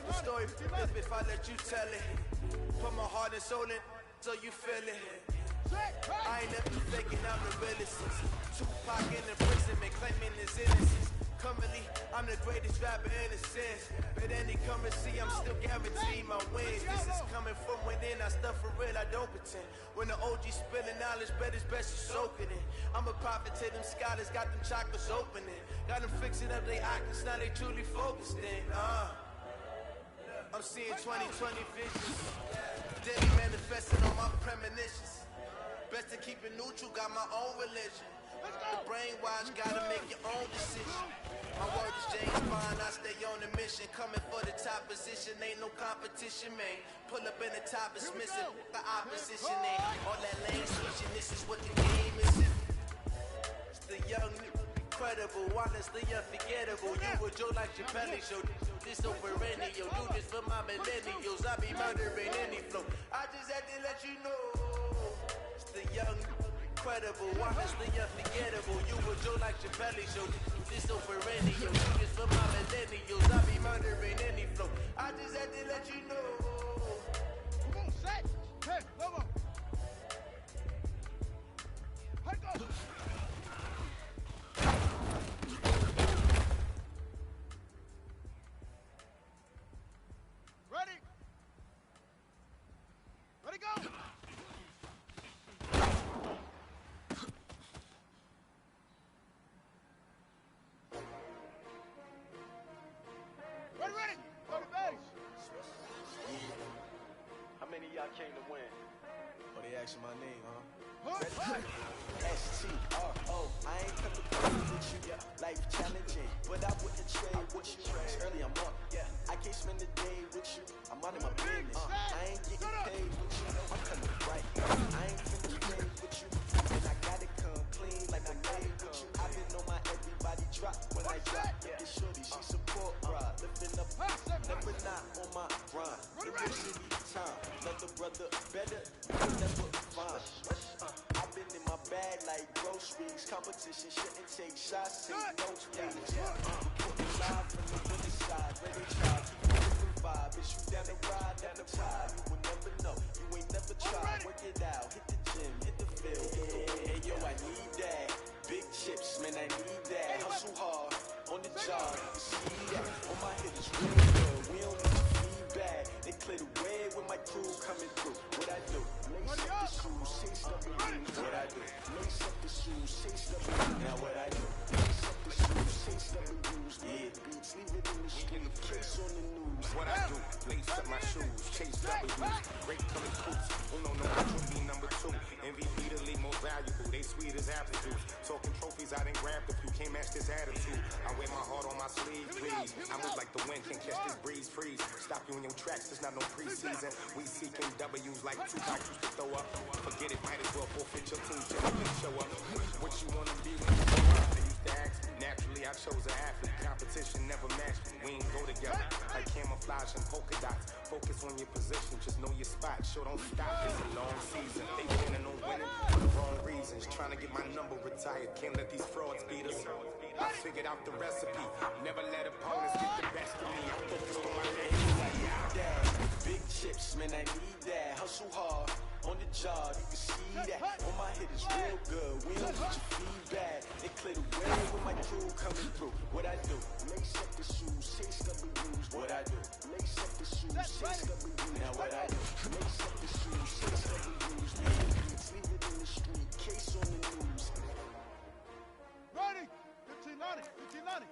The story flip if I let you tell it. Put my heart and soul in so you feel it. I ain't never faking, I'm the realest. Tupac in imprisonment, claiming his innocence. Currently, I'm the greatest rapper in a sense. But any currency, I'm still guaranteed my wins. This is coming from within, I stuff for real, I don't pretend. When the OG spilling knowledge, bet it's best you soak it in. I'm a prophet to them scholars, got them chakras opening. Got them fixing up their optics, now they truly focused in. I'm seeing 2020 visions. Daily manifesting on my premonitions. Best to keep it neutral, got my own religion. The brainwash, gotta make your own decision. My word is James Bond, I stay on the mission. Coming for the top position, ain't no competition, man. Pull up in the top, it's missing. The opposition ain't all that lane switching. This is what the game is. It's the young, incredible, honestly unforgettable. You a joke like Chappelle Show. This so perennial. Do this for my millennials. I be murdering any flow. I just had to let you know. It's the young, incredible, honestly unforgettable. You a joke like Chappelle Show. This so perennial. Do this for my millennials. I be murdering any flow. I just had to let you know.
Come on, set. Hey, come on. Hey, go. Ready? Ready, go. Ready. Go to base.
How many of y'all came to win?
Oh, they asking my name, huh?
S-T-R-O. I ain't come to play with you. Life challenging, but I wouldn't trade with you. It's early, I'm up. I can't spend the day with you. I'm out of my business. I ain't getting paid with you. I'm coming right. I ain't finished playing with you. And I gotta come clean like I made with you. I've been on my everybody drop when I drop. Look at shorty, she support ride. Living up, never not on my grind. Living city time. Another brother better, never fine. I've been in my bag like groceries. Competition shouldn't take shots, take notes, please. Putting live from the winning side, ready to try. Keep it the vibe. Is you down the ride, down the tide? You will never know. You ain't never tried. Work it out. Hit the gym, hit the field. Hey yo, I need that. Big chips, man, I need that. Hustle hard on the job. You see that? On my hit is real good. We don't need feedback. They clear the way when my crew coming through. What I do? Lace up the shoes, chase up the rings. What I do? Lace up the shoes, chase up the rings. Now what I do? Lace up the shoes, chase up the rings. Yeah, beats, leave it in the street. Case on the news.
What I do? Lace up my shoes, chase up the rings. Great color coops. Uno number 2. MVP the league most valuable. They sweet as apple juice. Talking trophies, I done grabbed if you can't match this attitude. I wear my heart on my sleeve, please. I move like the wind can catch this breeze, freeze. Stop you in your tracks, there's not no preseason. We seeking W's like Tupac used to throw up. Forget it, might as well forfeit your team just to show up. What you wanna be when you grow up? They used to ask. Naturally, I chose an athlete. Competition never matched me. We ain't go together. Like camouflage and polka dots. Focus on your position, just know your spot. Show don't stop, it's a long season. They planning on winning for the wrong reasons. Trying to get my number retired. Can't let these frauds beat us. I figured out the recipe. Never let opponents get the best of me. I'm focused on my game.
Big chips, man, I need that. Hustle hard on the job, you can see that. On my hit is real good. We don't get your feedback. They clear the way when my crew coming through. What I do? Lace up the shoes, chase up the rules. What I do? Lace up the shoes, chase up the rules. Now what I do? Lace up the shoes, chase up the rules. Leave it in the street, case on the news.
Ready? 1590.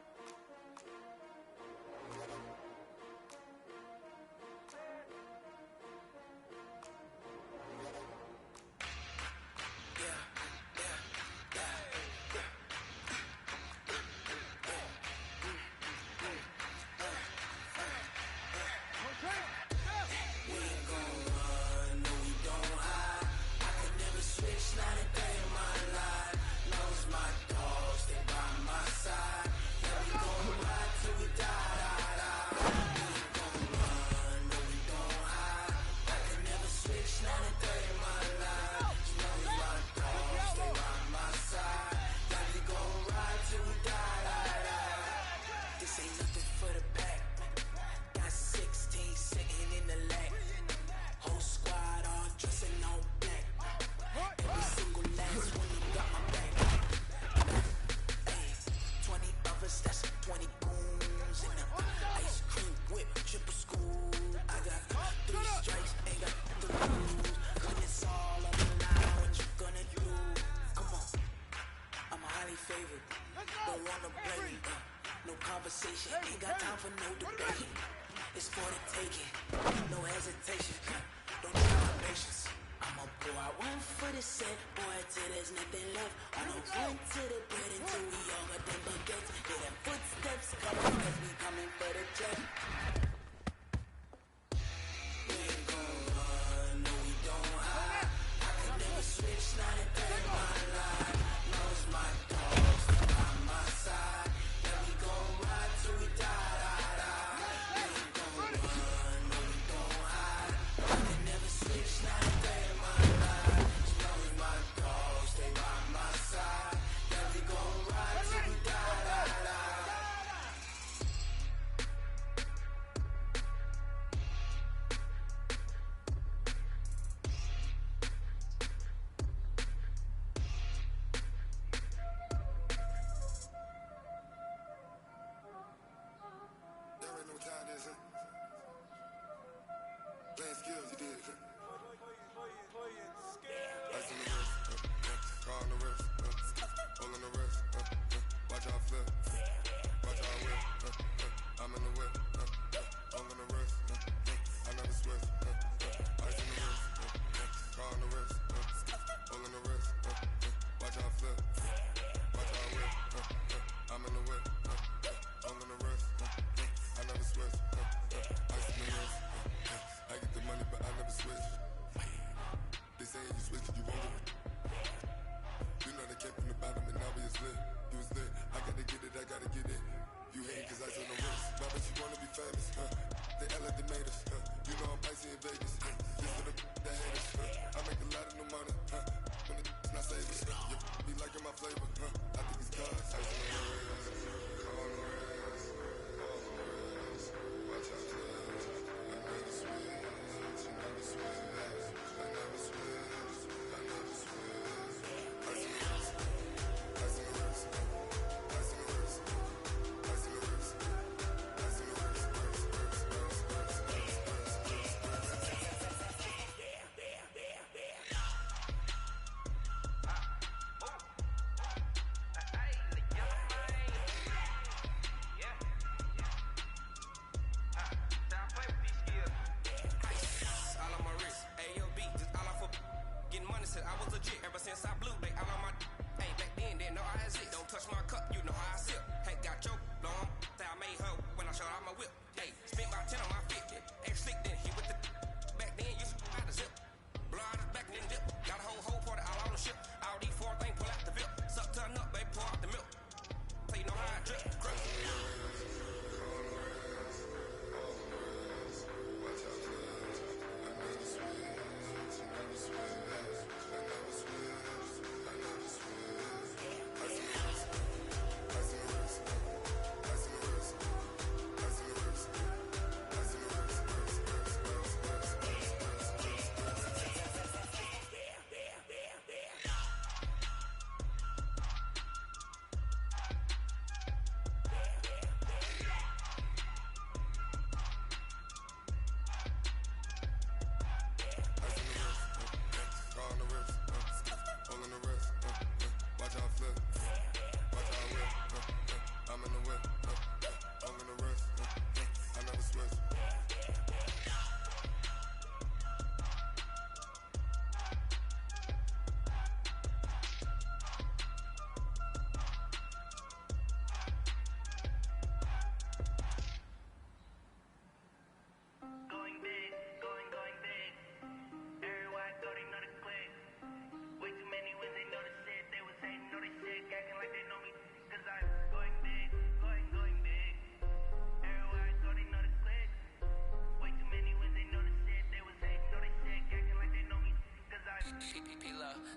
conversation. Ain't got time for no debate. It's for the taking, no hesitation. Don't try my patience. I'ma pour out one for the set, boy, till there's nothing left. I'ma run to the bread until we all got them baguettes. Hear them footsteps coming, cause we coming for the check. We ain't gon' run, no we don't hide. I can never switch, not a day in my life. Knows my dogs, by my side. Yeah, we gon' ride till we die.
Playing skills, you did. Ice on the wrist, car on the wrist, hole on the wrist, watch how I flip, watch how I whip, I'm in the whip, hole on the wrist, I never switch, ice on the wrist, car on the wrist, hole on the wrist, watch how I flip, watch how I whip, I'm in the whip, hole on the wrist, I never switch, ice on the wrist. I get the money, but I never switch. They say you switch, you won't do it. You know they came from the bottom and now we is lit. You was lit, I gotta get it, I gotta get it. You hate cause I on the wrist. Why but you wanna be famous, They act like they made us, You know I'm icy in Vegas, Just for the that hate us, I make a lot of new money, When it's not saving, you be liking my flavor, I think it's cause ice on the wrist, on the wrist, on the wrist. Watch out, cuz I never switch.
I was legit ever since I blew they all on my hey back then didn't know I had it. Don't touch my cup, you know how I sip. Hey, got choked long, that I made her when I showed out my whip. Hey, spent about 10 on my 50. Ex slick then he with the back then you out the zip. Blow out his back and then dip. Got a whole party all on the ship. All these four things pull out the VIP. Suck turn up, baby, pour out the milk. So you know how I drip. Crush.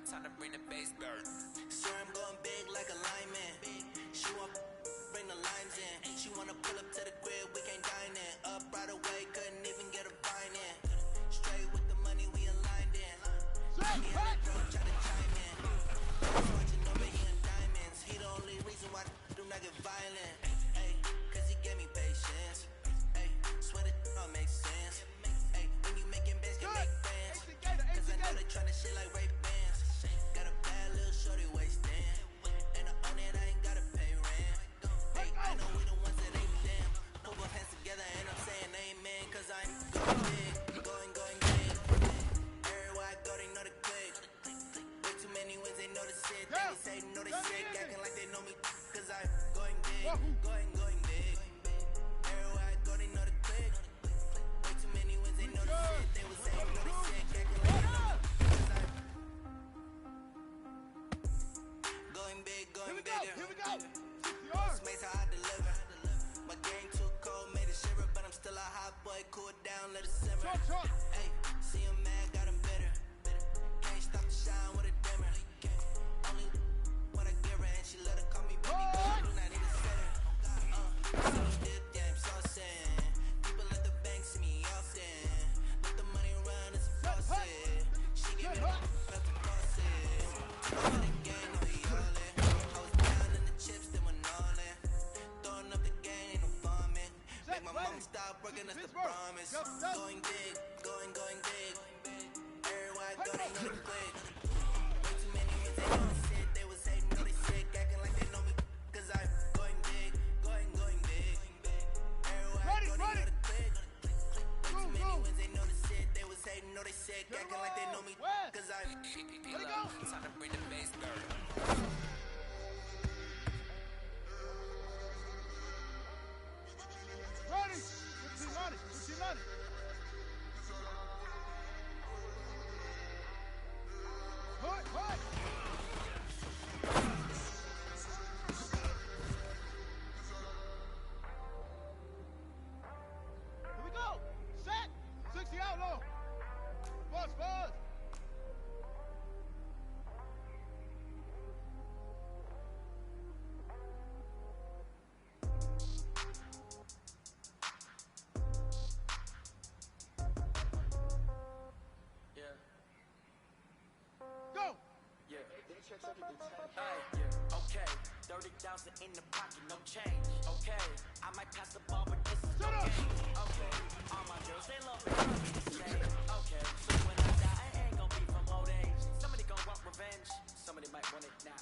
Time to bring the bass dirt. Sir, I'm going big like a lineman. She want bring the lines in. She wanna pull up to the crib, we can't dine in. Up right away, couldn't even get a fine in. Straight with the money, we aligned in. Me and the bro try to chime in. Watching over here in diamonds. He the only reason why do not get violent. Ay, cause he gave me patience. Ay, swear that all makes sense. Ay, when you making bands, can make friends. Cause I know they tryna shit like Ray Bans. Got a bad little shorty wasting. And I own it, I ain't gotta pay rent. Hey, I know we the ones that ain't was hating, know they sick, acting like they know me. Cause I'm going big, going big. Everywhere I go, they know the click. Way too many wins, they know the shit. They was hating, know they sick, acting like they know me. Cause I'm going big, going bigger.
Here we go.
Makes how I deliver. My game too cold, made it shiver, but I'm still a hot boy. Cool it down, let it simmer. Hey, see him mad, got him bitter. Can't stop the shine with a dimmer. Only what I give her, and she let her call me baby, but I do not need a sitter. So dip, yeah, I'm saucing. People at the bank see me often. Let the money run, it's a faucet. She give me the bosses. I'm in the game, no we all in. I was down in the chips, then went all in. Throwing up the game, ain't no farming. Make my mom stop working, that's the promise. Going big, going big. Everywhere I go, they know the click. Way too many wins, they know the shit. They was hating, know they sick, acting like they know me. Cause I'm going big, going big. Everywhere I go, they know the click. Way too many wins, they know the shit. They was hating, know they sick, acting like they know me. Cause I'm time to bring the bass girl.
Ready? 1590. Right. Here we go. Set. 60 outlaw. Buzz. Go.
Yeah. Okay. 30,000 in the pocket, no change. Okay. I might pass the ball, but this is no game. Okay. All my girls, they love it. Okay. So when I die, I ain't gonna be from old age. Somebody gonna want revenge. Somebody might want it now.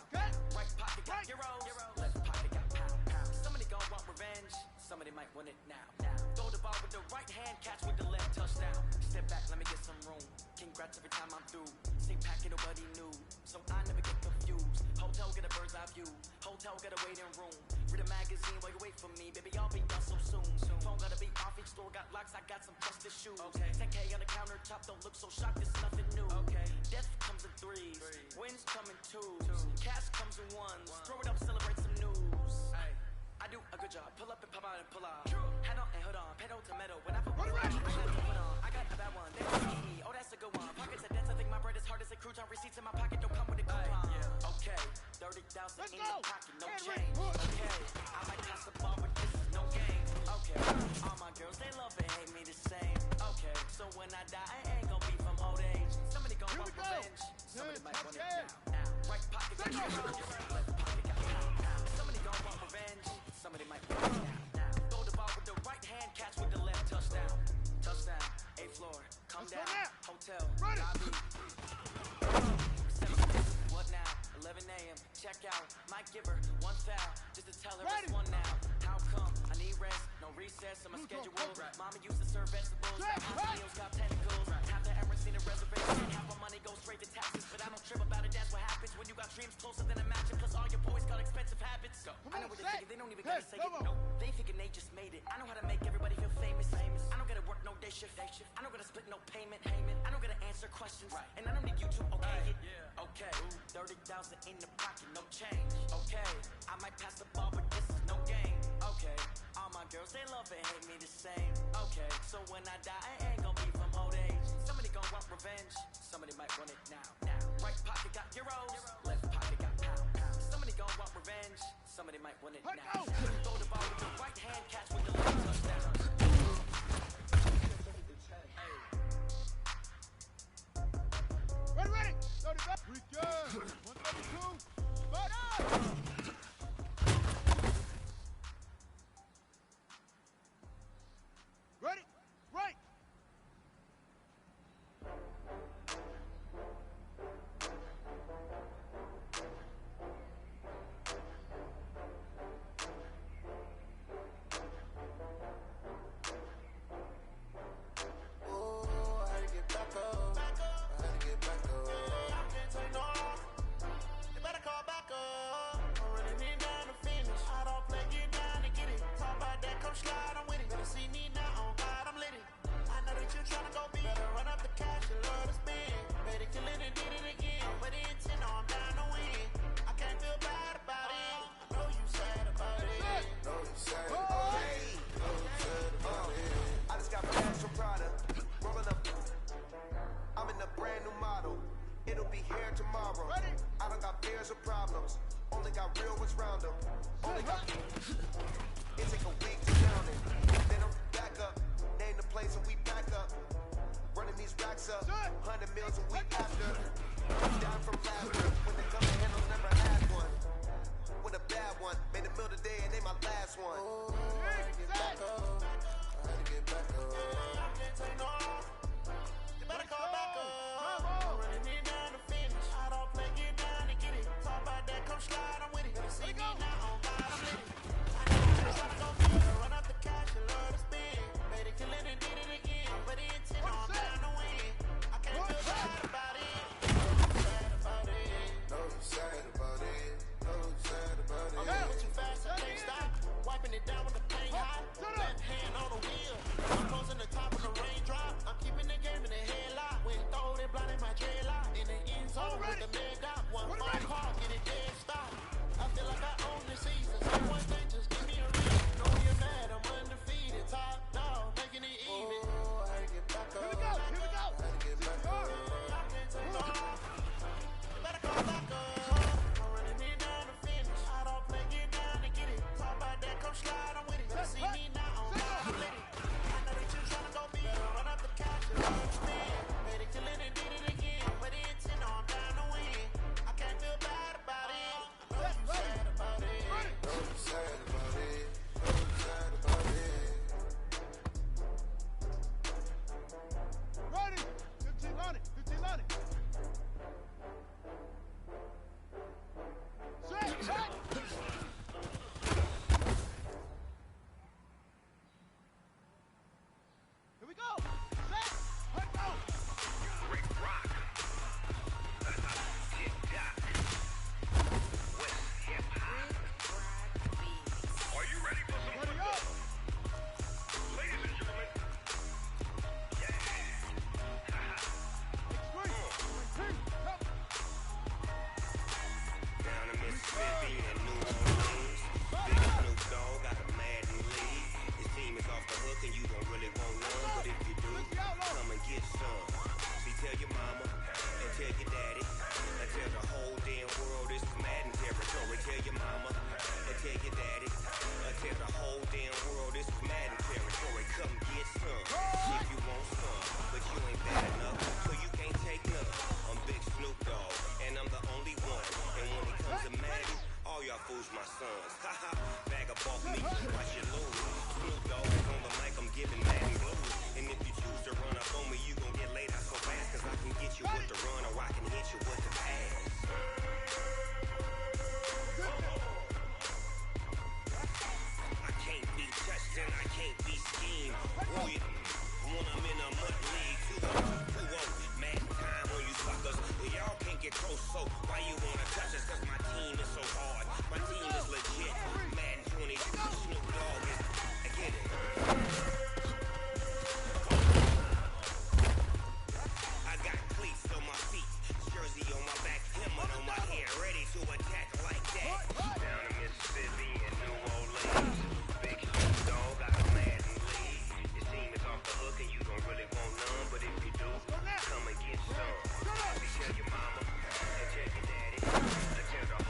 Right pocket got euros. Left pocket got pound. Somebody gonna want revenge. Somebody might want it now. Throw the ball with the right hand, catch with the left, touchdown. Step back, let me get some room. Congrats every time I'm through. Same packet, nobody knew, so I never get confused. Hotel, get a bird's eye view. Hotel, get a waiting room. Read a magazine while you wait for me. Baby, I'll be done so soon. Phone gotta be off, each store got locks. I got some busted shoes. 10K on the countertop, don't look so shocked, it's nothing new. Death comes in threes, wins come in twos. Cash comes in ones. Throw it up, celebrate some news. I do a good job. Pull up and pop out and pull out. Head on and hood on, pedal to metal. When I put one on, I got to put on. I got a bad one. They don't eat me. Oh, that's a good one. Pockets are dense. I think my bread is hard as a crouton. Receipts in my pocket don't come with a coupon. Okay, 30,000 in the pocket, no change. Okay, I might pass the ball, but this is no game. Okay, all my girls they love and hate me the same. Okay, so when I die, I ain't gonna be from old age. Somebody gonna want revenge. Somebody might want it now. Right pocket got euros. Left pocket got pound. Somebody gonna want revenge. Somebody might want it now. Throw the ball with the right hand, catch with the left, touchdown. Touchdown, 8th floor, come down. Hotel, lobby. What now? 11 a.m. Check out. Might give her one foul just to tell her it's one now. How come? I need rest, no recess on my schedule. Mama used to serve vegetables. House meals got tentacles. Half the Emirates seen a reservation. Half my money goes straight to taxes, but I don't trip about it. That's what happens when you got dreams closer than imagine. Plus all your boys got expensive habits. I know what they're thinking. They don't even gotta say it. No, they thinking they just made it. I know how to make everybody feel famous. I don't gotta work no day shift. I don't gotta split no payment. I don't gotta answer questions, and I don't need you to okay it. Okay, 30,000 in the pocket, no change. Okay, I might pass the ball, but this is no game. Okay, all my girls they love and hate me the same. Okay, so when I die, I ain't gonna be from old age. Somebody gonna want revenge. Somebody might want it now. Right pocket got euros. Left pocket got pound. Somebody gonna want revenge. Somebody might want it now. Throw the ball with the right hand, catch with the left, touchdown.
Ready. 30 back. We good. 132. Spot up. Ready. Right.
Oh, I had to get back up. I had to get back up.
treasure problems. Only got real ones round them. Only got. It take a week to count it. Then I'm back up. Name the place and we back up. Running these racks up. 100 meals a week after. Down from laughter. When they come to handle, never had one. When a bad one. Made a meal today and they my last one.
Oh, I had to get back up. I had to get back up. I can't take no off. You better call back up. I'm running it down to finish. I don't play, get down and get it. Talk about that, come slide, I'm with it. Better see me now, on God, I'm lit. I know it's gonna go good. Run up the cash, you love to spend. Made it, kill it, and did it again. But the intent on down to win. I can't feel bad about it. No sad about it. No sad about it. I'm moving too fast, I can't stop. Wiping it down with the paint hot. Left hand on the wheel. I'm closing the top of the raindrop. I'm keeping the game in the headlock. When throw it, blinding my dreadlock. In the end zone with the man got one phone call, get it dead stop. I feel like I own the season. Say one thing, just give me a ring. Know you're mad, I'm undefeated. Top dog, making it even. Oh, I had to get back up. Here we go, here we go. I had to get back up. I can't take no off. You better call back up. I'm running it down to finish. I don't play, get down and get it. Talk about that, come slide, I'm with it. Better see me now, on God, I'm lit. I know that you're trying to go big. Run up the cash, you love to spend. Made it, kill it, and did it again. But the intent on down to win. I can't feel bad about it. No, you sad about it. No, you sad about it. No, you sad about it.
Ready? 1500. 1500. Set. Set. Here we go. Set. Let go.
Great rock. Tick-tock. West hip-hop. Are you ready for some
Ready up.
ladies and gentlemen? Yeah. Down in Mississippi and New Orleans, Big Snoop Dogg got a Madden lead. His team is off the hook and you don't really want none, but if you do, come and get some. See, tell your mama and tell your daddy and tell the whole damn world this is Madden territory. Tell your mama and tell your daddy and tell the whole damn world this is Madden territory. Come get some if you want some, but you ain't bad enough, so you can't take none. I'm Big Snoop Dogg and I'm the only one. And when it comes to Madden, all y'all fools my sons. Haha, bag of off me, watch you lose. Snoop Dogg is on the mic, I'm giving Madden blues. And if you choose to run up on me, you gon' get laid out so fast, cause I can get you with the run or I can hit you with the pass. I can't be touched and I can't be schemed. When I'm in a mud league, 2-0, Madden time on you suckers. Y'all can't get close, so why you wanna touch us? Cause my team is so hard, my team is legit. Madden 20, Snoop Dogg is, I get it. I got cleats on my feet, jersey on my back, helmet on my head, ready to attack like that. Down in Mississippi and New Orleans, Big Snoop Dogg got a Madden lead. His team is off the hook and you don't really want none, but if you do, come and get some. Tell your mama and tell your daddy and tell the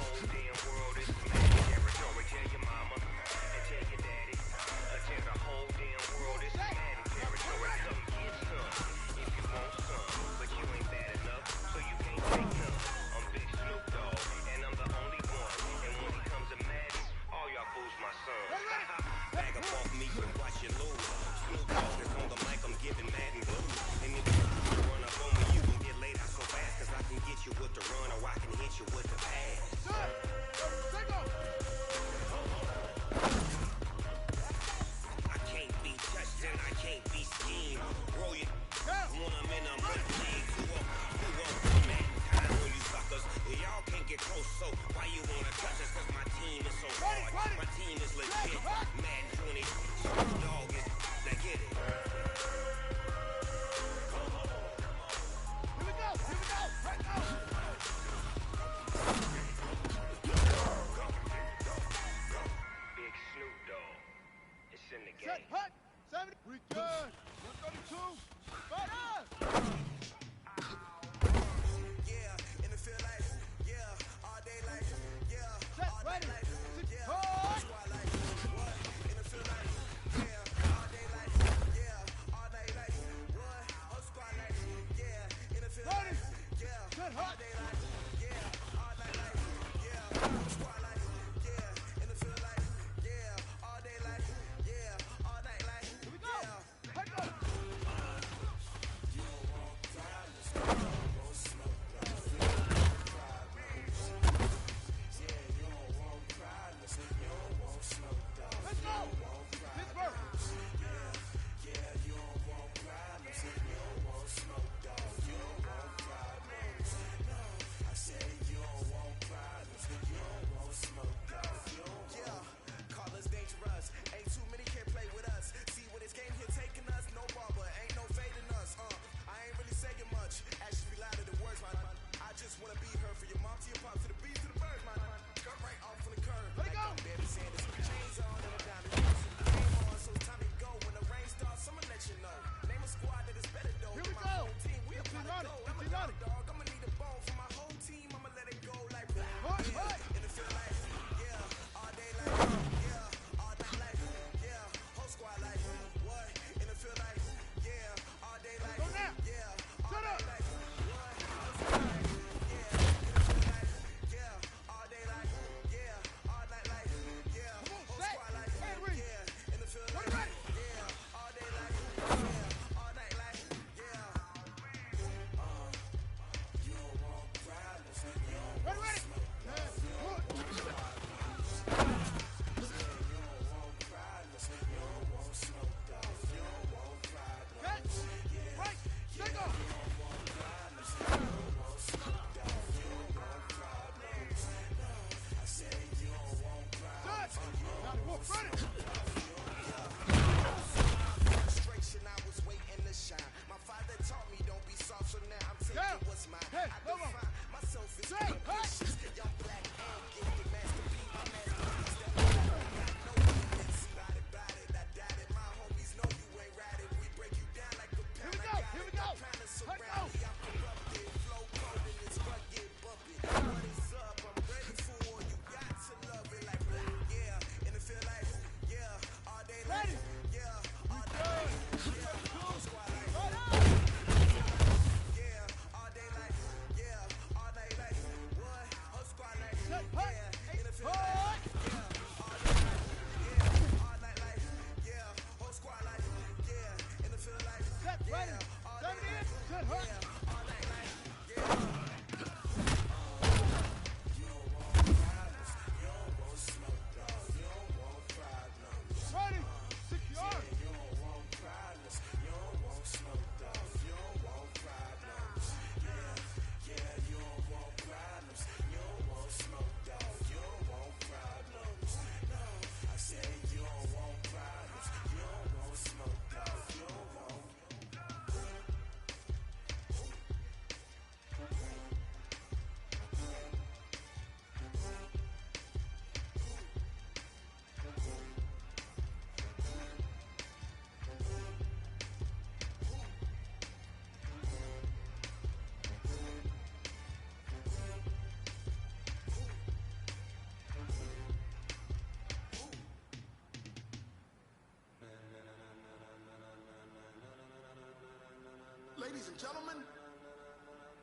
Ladies and gentlemen.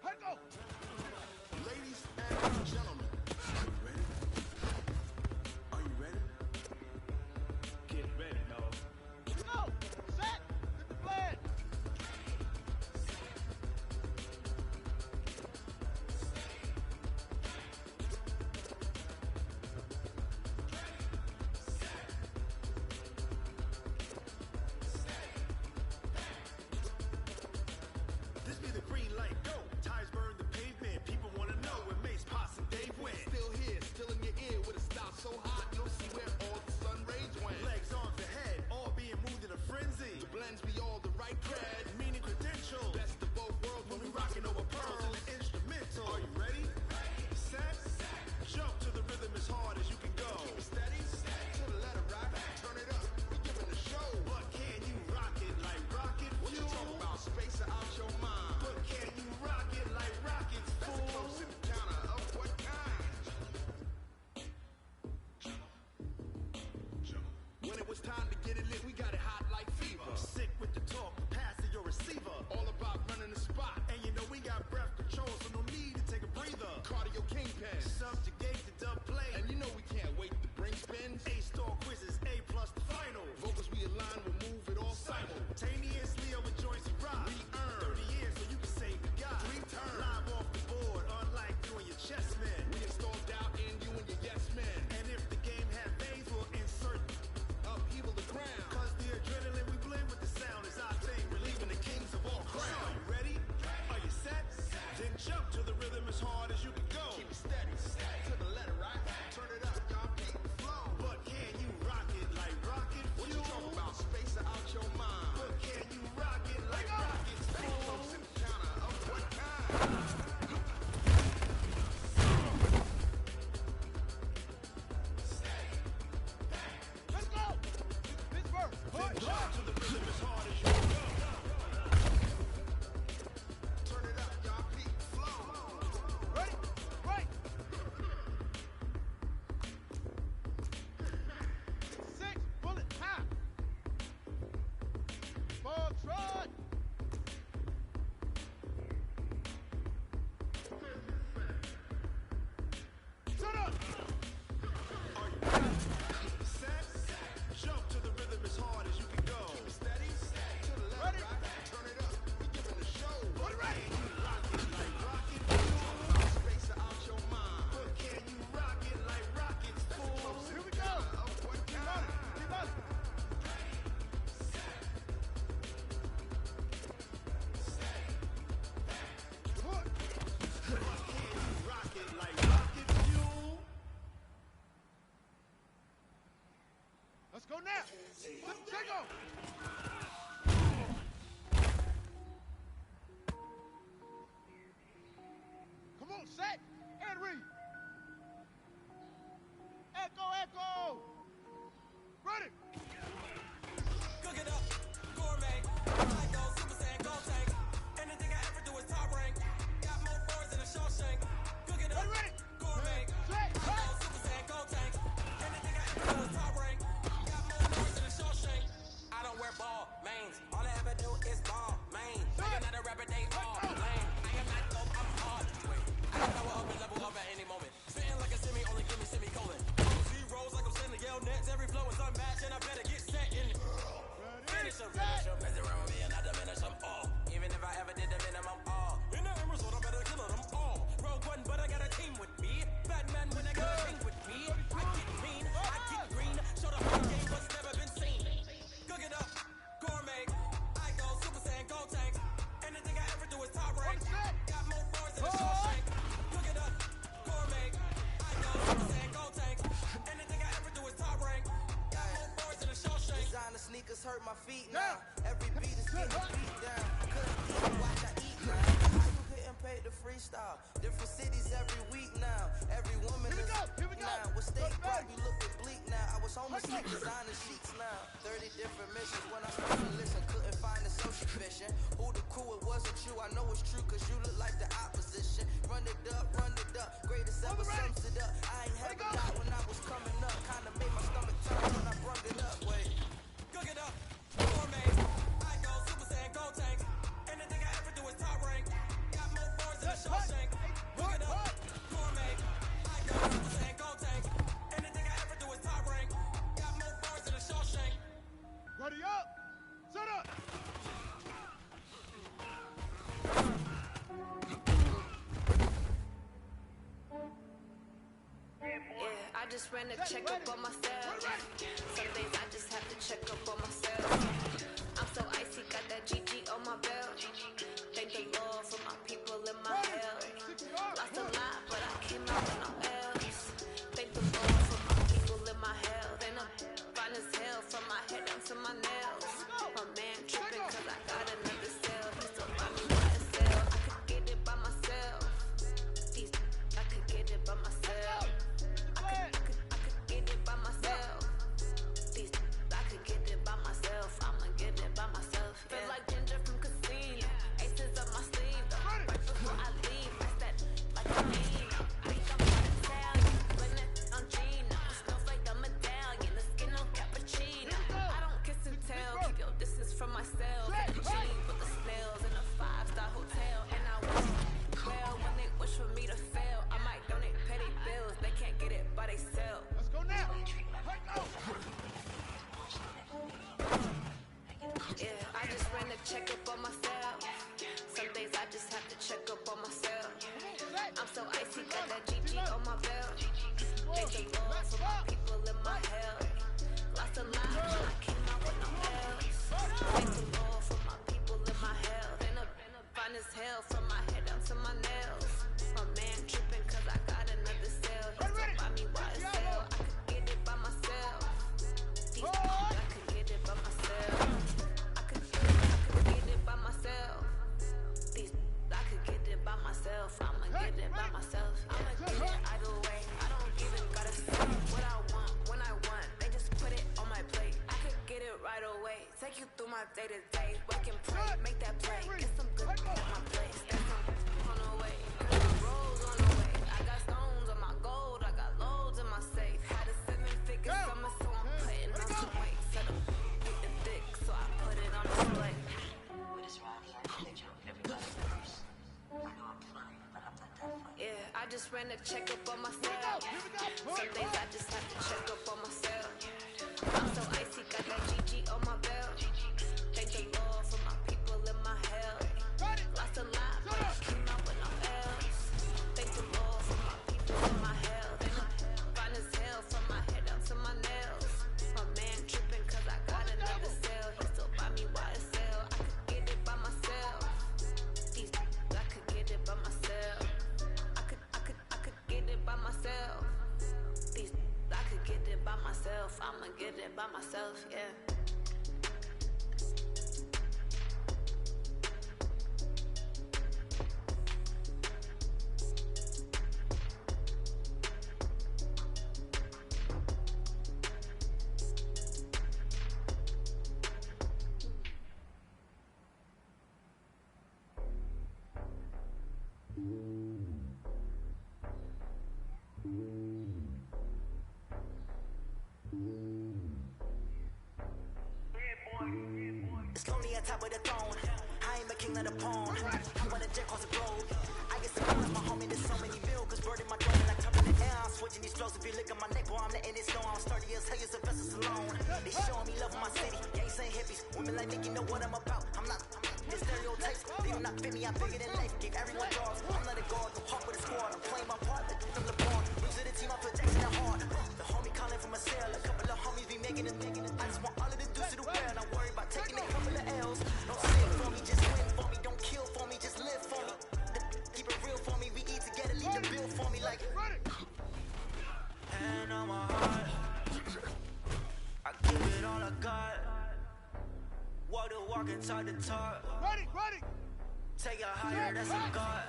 Hey, go.
Ladies and gentlemen. Are you ready? Are you ready? Get ready, dog.
Go. Set. Hit the flag.
This be the green light, go. Tires burn the pavement. People wanna know where Mace, Potts, and Dave went. Still here, still in your ear with a stop so hot you'll see where all the sun rays went. Legs, arms, the head, all being moved in a frenzy. The blends be all the right cred, meaning credentials. Best of both worlds when we rockin' over pearls and the instrumental. Are you ready? Set, jump to the rhythm as hard as you can go. Keep it steady, to the letter right. Turn it up, we giving the show. But can you rock it like rocket fuel? What you talking about? Space out your mind. But can you rock it like rockets, fool? That's a close encounter of what kind? When it was time to get it lit, we got it hot like fever. Sick with the talk, pass to your receiver. All about running the spot. And you know we got breath control, so no need to take a breather. Cardio kingpin, subjugate the dub play. And you know we can't wait to bring spins. A-star quizzes, A+ the final. Vocals we align, we'll move it all simultaneously over joints we rock. We earn 30 years so you can say we got 3 turns. Live off the board, unlike you and your chess men. We install doubt in you and your yes men. And if the game had veins, we'll insert upheaval the ground. Cause the adrenaline we blend with the sound is our thing. Relieving the kings of all crowns. Are you ready? Are you set? Then jump to the rhythm as hard as you can go. Keep it steady, to the letter right. Turn it up, y'all beat the flow. But can you rock it like rocket fuel? What you talking about? Space out your mind. But can you rock it like rockets? Stay close and counter of what kind?
Let's go. Pittsburgh.
Then jump to the rhythm as hard as you can go. Turn it up, y'all beat the flow.
Ready? Right. 6, bullet, high. Ball trot. Shut up.
Are you ready? Set, jump to the rhythm as hard as you can go. Keep it steady, to the left,
Ready?
right. Turn it up, we giving the show. But
ready?
can you rock it like rocket fuel? Space out your mind. But can you rock it like rockets, fool?
Here we go.
Of what
Keep
kind?
on it. Keep on it. Good.
But can you rock it like rocket fuel?
Let's go now. Let's go. Come on, set and read. Echo, echo. Ready.
Cook it up, gourmet. I go Super Saiyan, go tank. Anything I ever do is top rank. Got more boards than a Shawshank. Cook it up,
Ready.
gourmet.
Set.
I go Super Saiyan, go tank. Anything I ever do is top rank. Got more boards than a Shawshank. I don't wear ball mains. All I ever do is ball main. Thinking that a rapper, they all lame. I am not dope, I'm hard. Wait, I can power up and level up at any moment. Spitting like a semi, only give me semicolon. Zeros like I'm sending yell nets. Every flow is unmatched, and I better get set in. Finish them, mess around with me and I diminish them all. Even if I ever did the minimum all. In the Emerald, I better kill them all. Rogue One, but I got a team with me. Batman, when I got a team with me. I get mean, I get green. Show the whole game what's never been seen. Cook it up, gourmet. I go Super Saiyan, go tank. Anything I ever do is top rank. Got more boards than a Shawshank. Cook it up, gourmet. I go Super Saiyan, go tank. Anything I ever do is top rank. Got more boards than a Shawshank.
Designer sneakers hurt my feet now. Every beat is getting beat down. Couldn't eat, watch I eat now. How you getting paid to freestyle? Different cities every week now. Every woman is now. With state pride, you looking bleak now. I was homeless with designer sheets now. 30 different missions when I started to listen. Couldn't find the social vision. Who the crew, it wasn't you. I know it's true, cause you look like the opposition. Run it up, greatest ever sums it up. I ain't have a doubt when I was coming up. Kinda made my stomach turn when I brung it up. Wait.
Cook it up, gourmet. I go Super Saiyan, go tank. Anything I ever do
just ran a checkup on myself. Some days I just have to check up on myself. I'm so icy, got that GG on my belt. Thank the Lord for my people in my hell. Lost a lot, but I came out with no else. Thank the Lord for my people in my hell. Then I'm fine as hell from my head down to my nails. My man tripping cause I got another cell. He still buy me by himself. I could get it by myself. I could get it by myself. I could get it by myself. I could get it by myself. I'ma get it by myself. Yeah. Feel like Ginger from Casino. Aces up my sleeve though. Right before I leave, I said like a mean. I think I'm gonna tell you. When it's on Gina, smells like the medallion. The skin on cappuccino. I don't kiss and tell. Keep your distance from myself. Cheap with the snails in a 5-star hotel. And I wish well when they wish for me to fail. I might donate petty bills. They can't get it by themselves. Let's go now. Yeah, I just ran a checkup on myself. Some days I just have to check up on myself. I'm so icy, got that GG on my belt. Thank the Lord for my people in my hell. Lost a lot, but I came out with no else. Thank the Lord for my people in my hell. Then I'm fine as hell from my head down to my nails. My man tripping cause I got another cell. He still buy me by his cell. I could get it by myself. I could get it by myself. I could get it by myself. I could get it by myself. I'ma get it by myself. I'ma get it either way. I don't even gotta say what I want when I want. They just put it on my plate. I could get it right away. Take you through my day to day. Work and pray, make that play. Get some good at my place. There's some on the way. There's some rolls on the way. I got stones on my gold. I got loads in my safe. Had a 7-figure summer, so I'm putting on some weight. Set up with the dick, so I put it on display. Yeah, I just ran a checkup on myself. Some days I just have to check up on myself. I'm so icy, got that GG on my belt. Thank the Lord for my people in my hell. Lost a lot, but I came out with no else. Thank the Lord for my people in my hell. Then I'm fine as hell from my head down to my nails. My man tripping cause I got another cell. He still buy me by the cell. I could get it by myself. I could get it by myself. I could get it by myself. I could get it by myself. I'ma get it by myself, yeah.
It's lonely on top of the throne. I am a king of the pawn. I want a jet across the globe. I get some with my homie. There's so many mil, cause bird in my drum like tumbling the air. I'm switching these flows. If you look at my neck, boy, I'm letting it snow. I'm sturdy as hell, as a vessel alone. They showing me love in my city. Gangs ain't hippies. Women like me, you know what I'm about. I'm not the stereotypes. They do not fit me. I'm bigger than life. Give everyone jobs. I'm not a guard. No hawk with a squad. I'm playing my part. Like them LeBron. Lose to the team. I'm projecting it hard. The homie calling from a cell. A couple of homies be making it. I just want all of the dudes to do well. Not worry about taking a couple of L's. Don't sit for me, just win for me. Don't kill for me, just live for me. Keep it real for me. We eat together, leave the bill for me like. And on my heart, I give it all I got. Walk the walk and talk the talk. Ready. Take it higher, that's a God.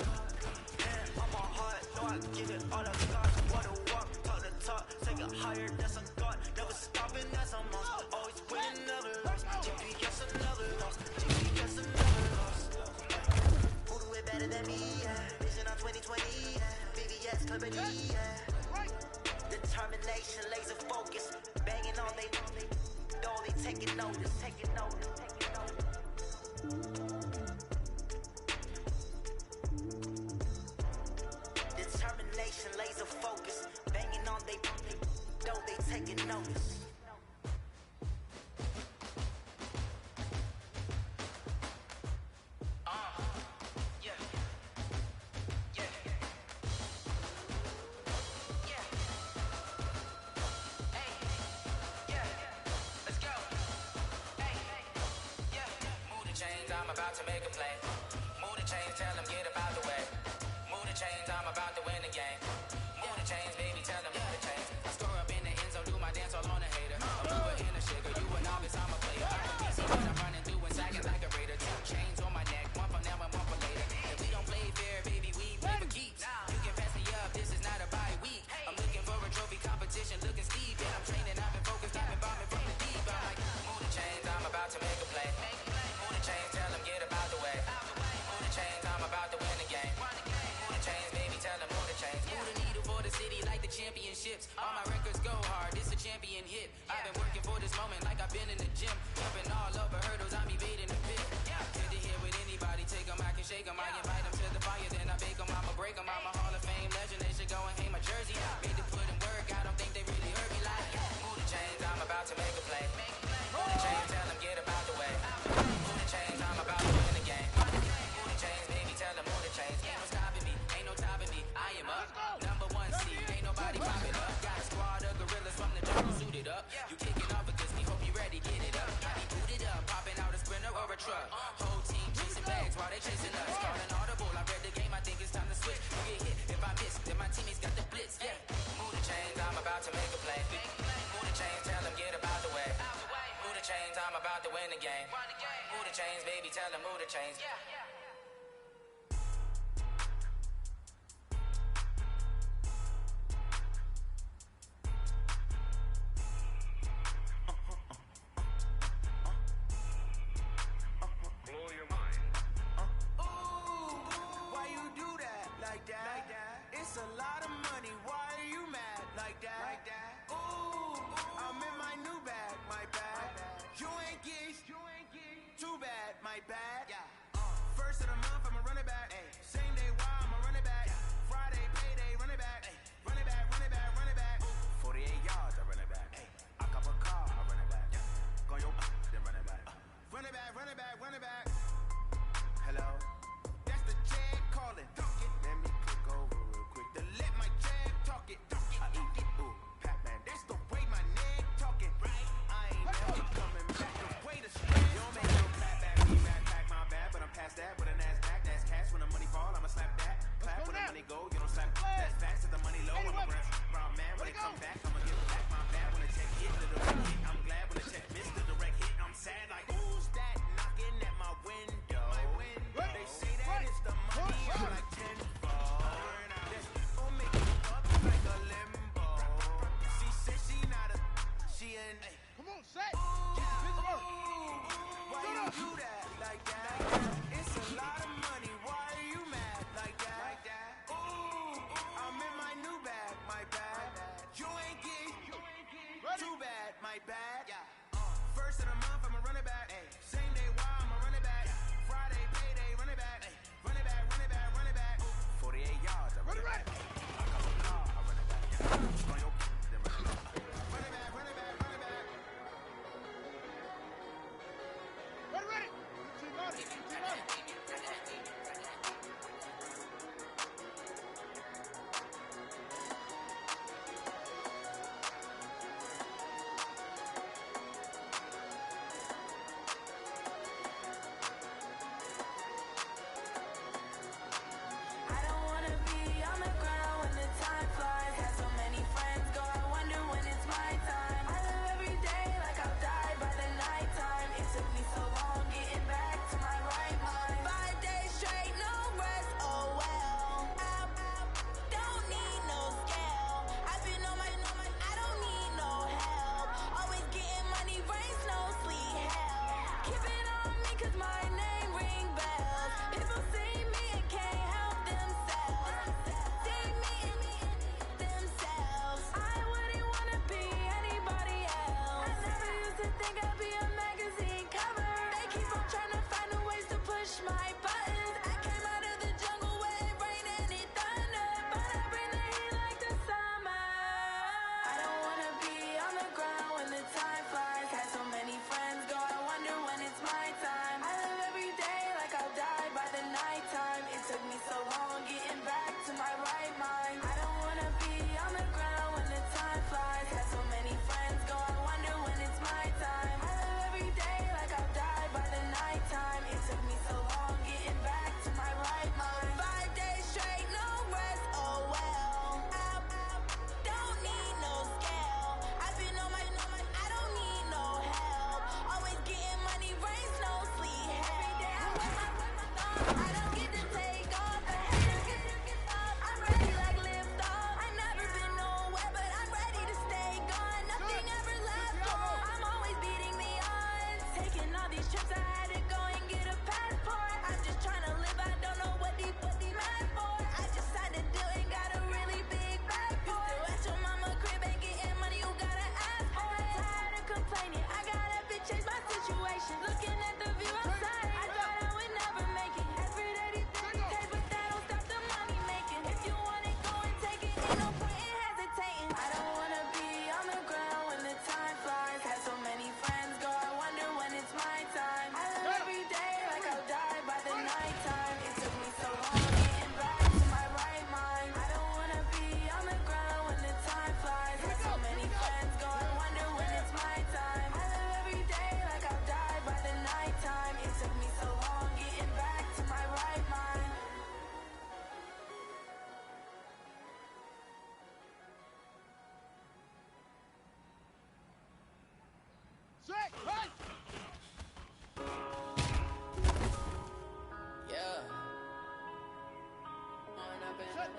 And on my heart, no, I give it all I got. Walk the walk, talk the talk. Take it higher, that's a God. Never stopping, that's a must. Always winning, never lost. GPS another loss. GPS another loss. Who do it better than me? Yeah. Vision on 2020. Yeah. BBS, Liberty. Yeah. Determination, laser focus. Banging on they taking notice. Determination, laser focus. Banging on they taking notice.
I'm about to make a play. Move the chains, tell them get up out the way. Move the chains, I'm about to win the game. Move the chains, baby, tell them move the chains. I score up in the end zone, do my dance all on a hater. A mover and a shaker, you a novice, I'm a player. I can see what I'm running through and sagging like a raider. 2 chains on my neck, one for now and one for later. If we don't play fair, baby, we play for keeps. You can pass me up, this is not a bye week. I'm looking for a trophy competition, looking steep. And I'm training, I've been focused, I've been bombing from the deep. I'm like, move the chains, I'm about to make a play. Move the chains, tell them get up out the way. Move the chains, I'm about to win the game. Move the chains, baby, tell them move the chains. Move the needle for the city like the championships. All my records go hard, this a champion hit. I've been working for this moment like I've been in the gym. Jumping all over hurdles, I'm evading the pit. Good to hear with anybody, take them, I can shake them. I invite them to the fire, then I bake them, I'ma break them. I'm a Hall of Fame legend, they should go and hang my jersey. Made to put in work, I don't think they really heard me like. Move the chains, I'm about to make a play. Move the chains, tell them get up out the way. Move the chains, I'm about to win the game. Move the chains, baby, tell them move the chains. Ain't no stopping me, ain't no topping me. I am up, #1 seed, ain't nobody popping up. Got a squad of gorillas from the jungle suited up. You kicking off because we hope you ready, get it up. I be booted up, popping out a sprinter or a truck. Whole team chasing bags while they chasing us. Calling audible, I read the game, I think it's time to switch. You get hit, if I miss, then my teammates got the blitz, yeah. Move the chains, I'm about to make a play. Move the chains, tell them get up out the way. Move the chains, I'm about to win the game. Move the chains, baby, tell them move the chains.
Why you do that like that? It's a lot of money. Why are you mad like that? Ooh, I'm in my new bag, my bad. You ain't geese, too bad, my bad. First of the month, I'ma run it back. Same day, why I'ma run it back. Friday, payday, run it back. Run it back, run it back, run it back. 48 yards, I run it back. I cop a car, I run it back. Go yo, then run it back. Run it back, run it back, run it back. Hello? That's the jag calling. Let me click over real quick to let my jag talk it. I eat it, ooh, Pac-Man. That's the way my neck talking. I ain't never coming back. The way to spread. You don't make no clap back, me back,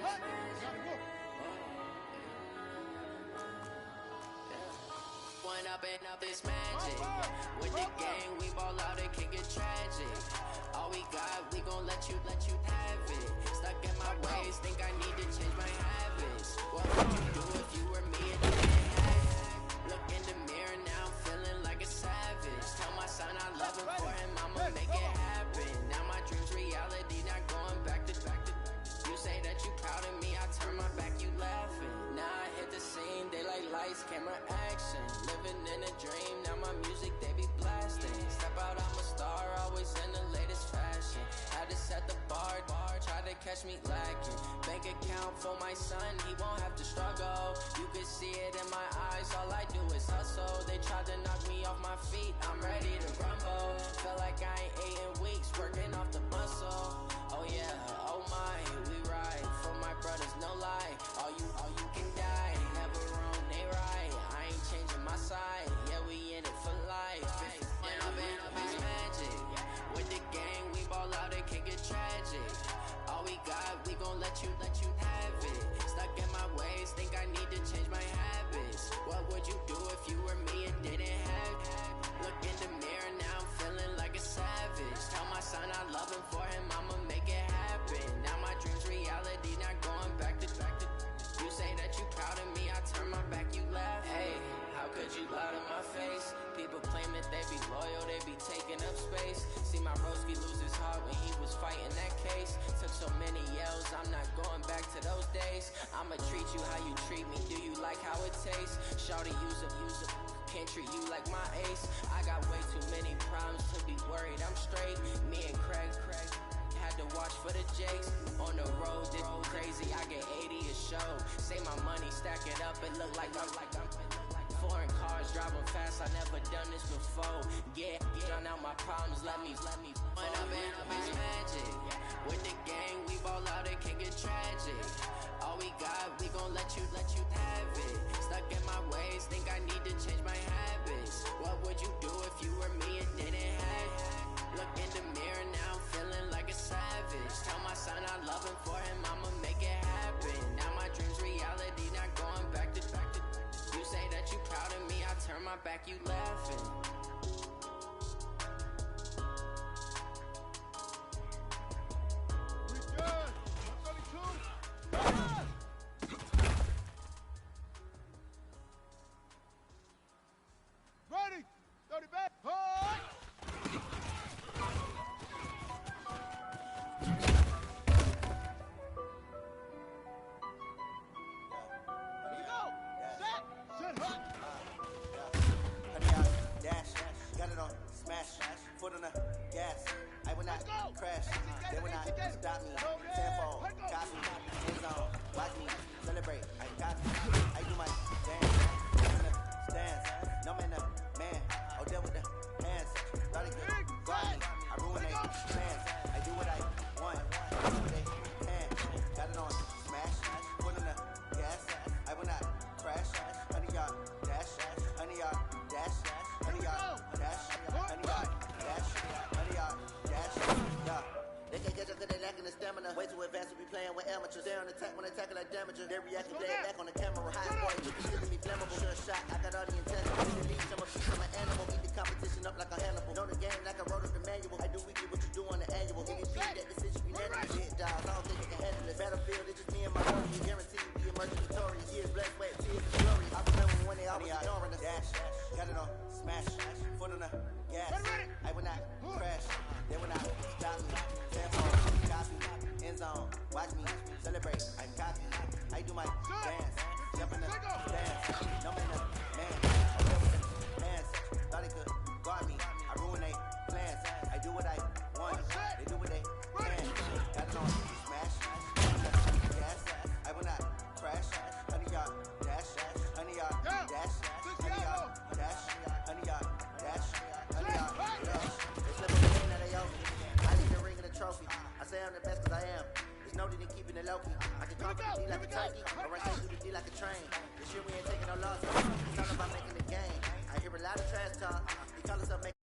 One up and up is magic. With the gang, we ball out, it can get tragic. All we got, we gon' let you have it. Stuck in my ways, think I need to change my habits. What would you do if you were me and didn't have it? Look in the mirror now, I'm feeling like a savage. Tell my son I love him for him, I'ma make it happen. Now my dream's reality, not going back to. You say that you proud of me, I turn my back, you laughing. Now I hit the scene, daylight lights, camera action. Living in a dream, now my music they be blasting. Step out, I'm a star, always in the latest fashion. Had to set the bar, try to catch me lacking. Bank account for my son, he won't have to struggle. You can see it in my eyes, all I do is hustle. They tried to knock me off my feet, I'm ready to rumble. Feel like I ain't ate in weeks, working off the muscle. Oh yeah, oh my, we ride for my brothers, no lie. All you can die, never wrong, they right. I ain't changing my side, yeah, we in it for life. And I've been magic. With the gang, we ball out, it can get tragic. All we got, we gon' let you have it. Stuck in my ways, think I need to change my habits. What would you do if you were me and didn't have it? Look in the mirror, now I'm feeling like a savage. Tell my son I love him for him, I'ma make it happen. Now my dream's reality, not going back to. You say that you proud of me, I turn my back, you laugh. Hey, how could you lie to my face? People claim that they be loyal, they be taking up space. See my broski lose his heart when he was fighting that case. Took so many yells, I'm not going back to those days. I'ma treat you how you treat me, do you like how it tastes? Shawty, use up, can't treat you like my ace. I got way too many problems to be worried, I'm straight. Me and Craig had to watch for the Jakes. On the road, this crazy, I get 80 a show. Say my money, stack it up, it look like I'm foreign cars, driving fast, I never done this before. Yeah, drown out my problems, let me One up and up is magic. With the gang, we ball out, it can get tragic. All we got, we gon' let you have it. Stuck in my ways, think I need to change my habits. What would you do if you were me and didn't have it? Look in the mirror, now I'm feeling like a savage. Tell my son I love him for him, I'ma make it happen. Now my dream's reality, not going back to. You say that you proud of me, I turn my back, you laughing.
Ready, 30 back, hard.
Foot on the gas, I will not crash. They will not stop me. Tenfold, copy, end zone. Watch me celebrate. I copy, I do my dance. I'm in the stands, no man, the man. Oh, there with the hands. Thought it good, got me. I ruin their plans. I do what I want. I do what they can. Got it on smash. Foot on the gas, I will not crash. 100 yard dash, 100 yard dash, 100 yard dash, 100 yard. They can't catch up cause they lacking the stamina. Way too advanced to be playing with amateurs. They on attack when they tackle like damager. They react and play it back on the camera. High boy, you can see me flammable. Sure shot, I got all the intention. In the league, I'm a piece of an animal. Eat the competition up like a Hannibal. Know the game like I wrote up the manual. I do weekly what you do on the annual. Any beat that decision unanimous. Hit dials, I don't think you can handle it. Battlefield, it's just me and my homie. Guarantee you be emerging victorious. Years, blood, sweat, tears, and glory. I remember when they always ignoring us. Dash, got it on smash. Foot on the gas. I will not crash. They will not stop me. Tenfold, copy, end zone. Watch me celebrate. I copy. I do my dance. Jump in the dance. No man, man. I deal with the hands. Thought it could guard me. I ruin they plans. I do what I want. They do what they can. Got it on smash. Gas. I will not crash. 100 yard dash. 100 yard dash. 100 yard dash. 100 yard dash. 100 yard dash. They slip on the thing that they owe me. I need the ring and the trophy. I say I'm the best cause I am. There's no need in keeping it low key. I can conquer the D like a turkey, or I can do the D like a train. This year we ain't taking no losses. It's all about making the game. I hear a lot of trash talk. They call us up making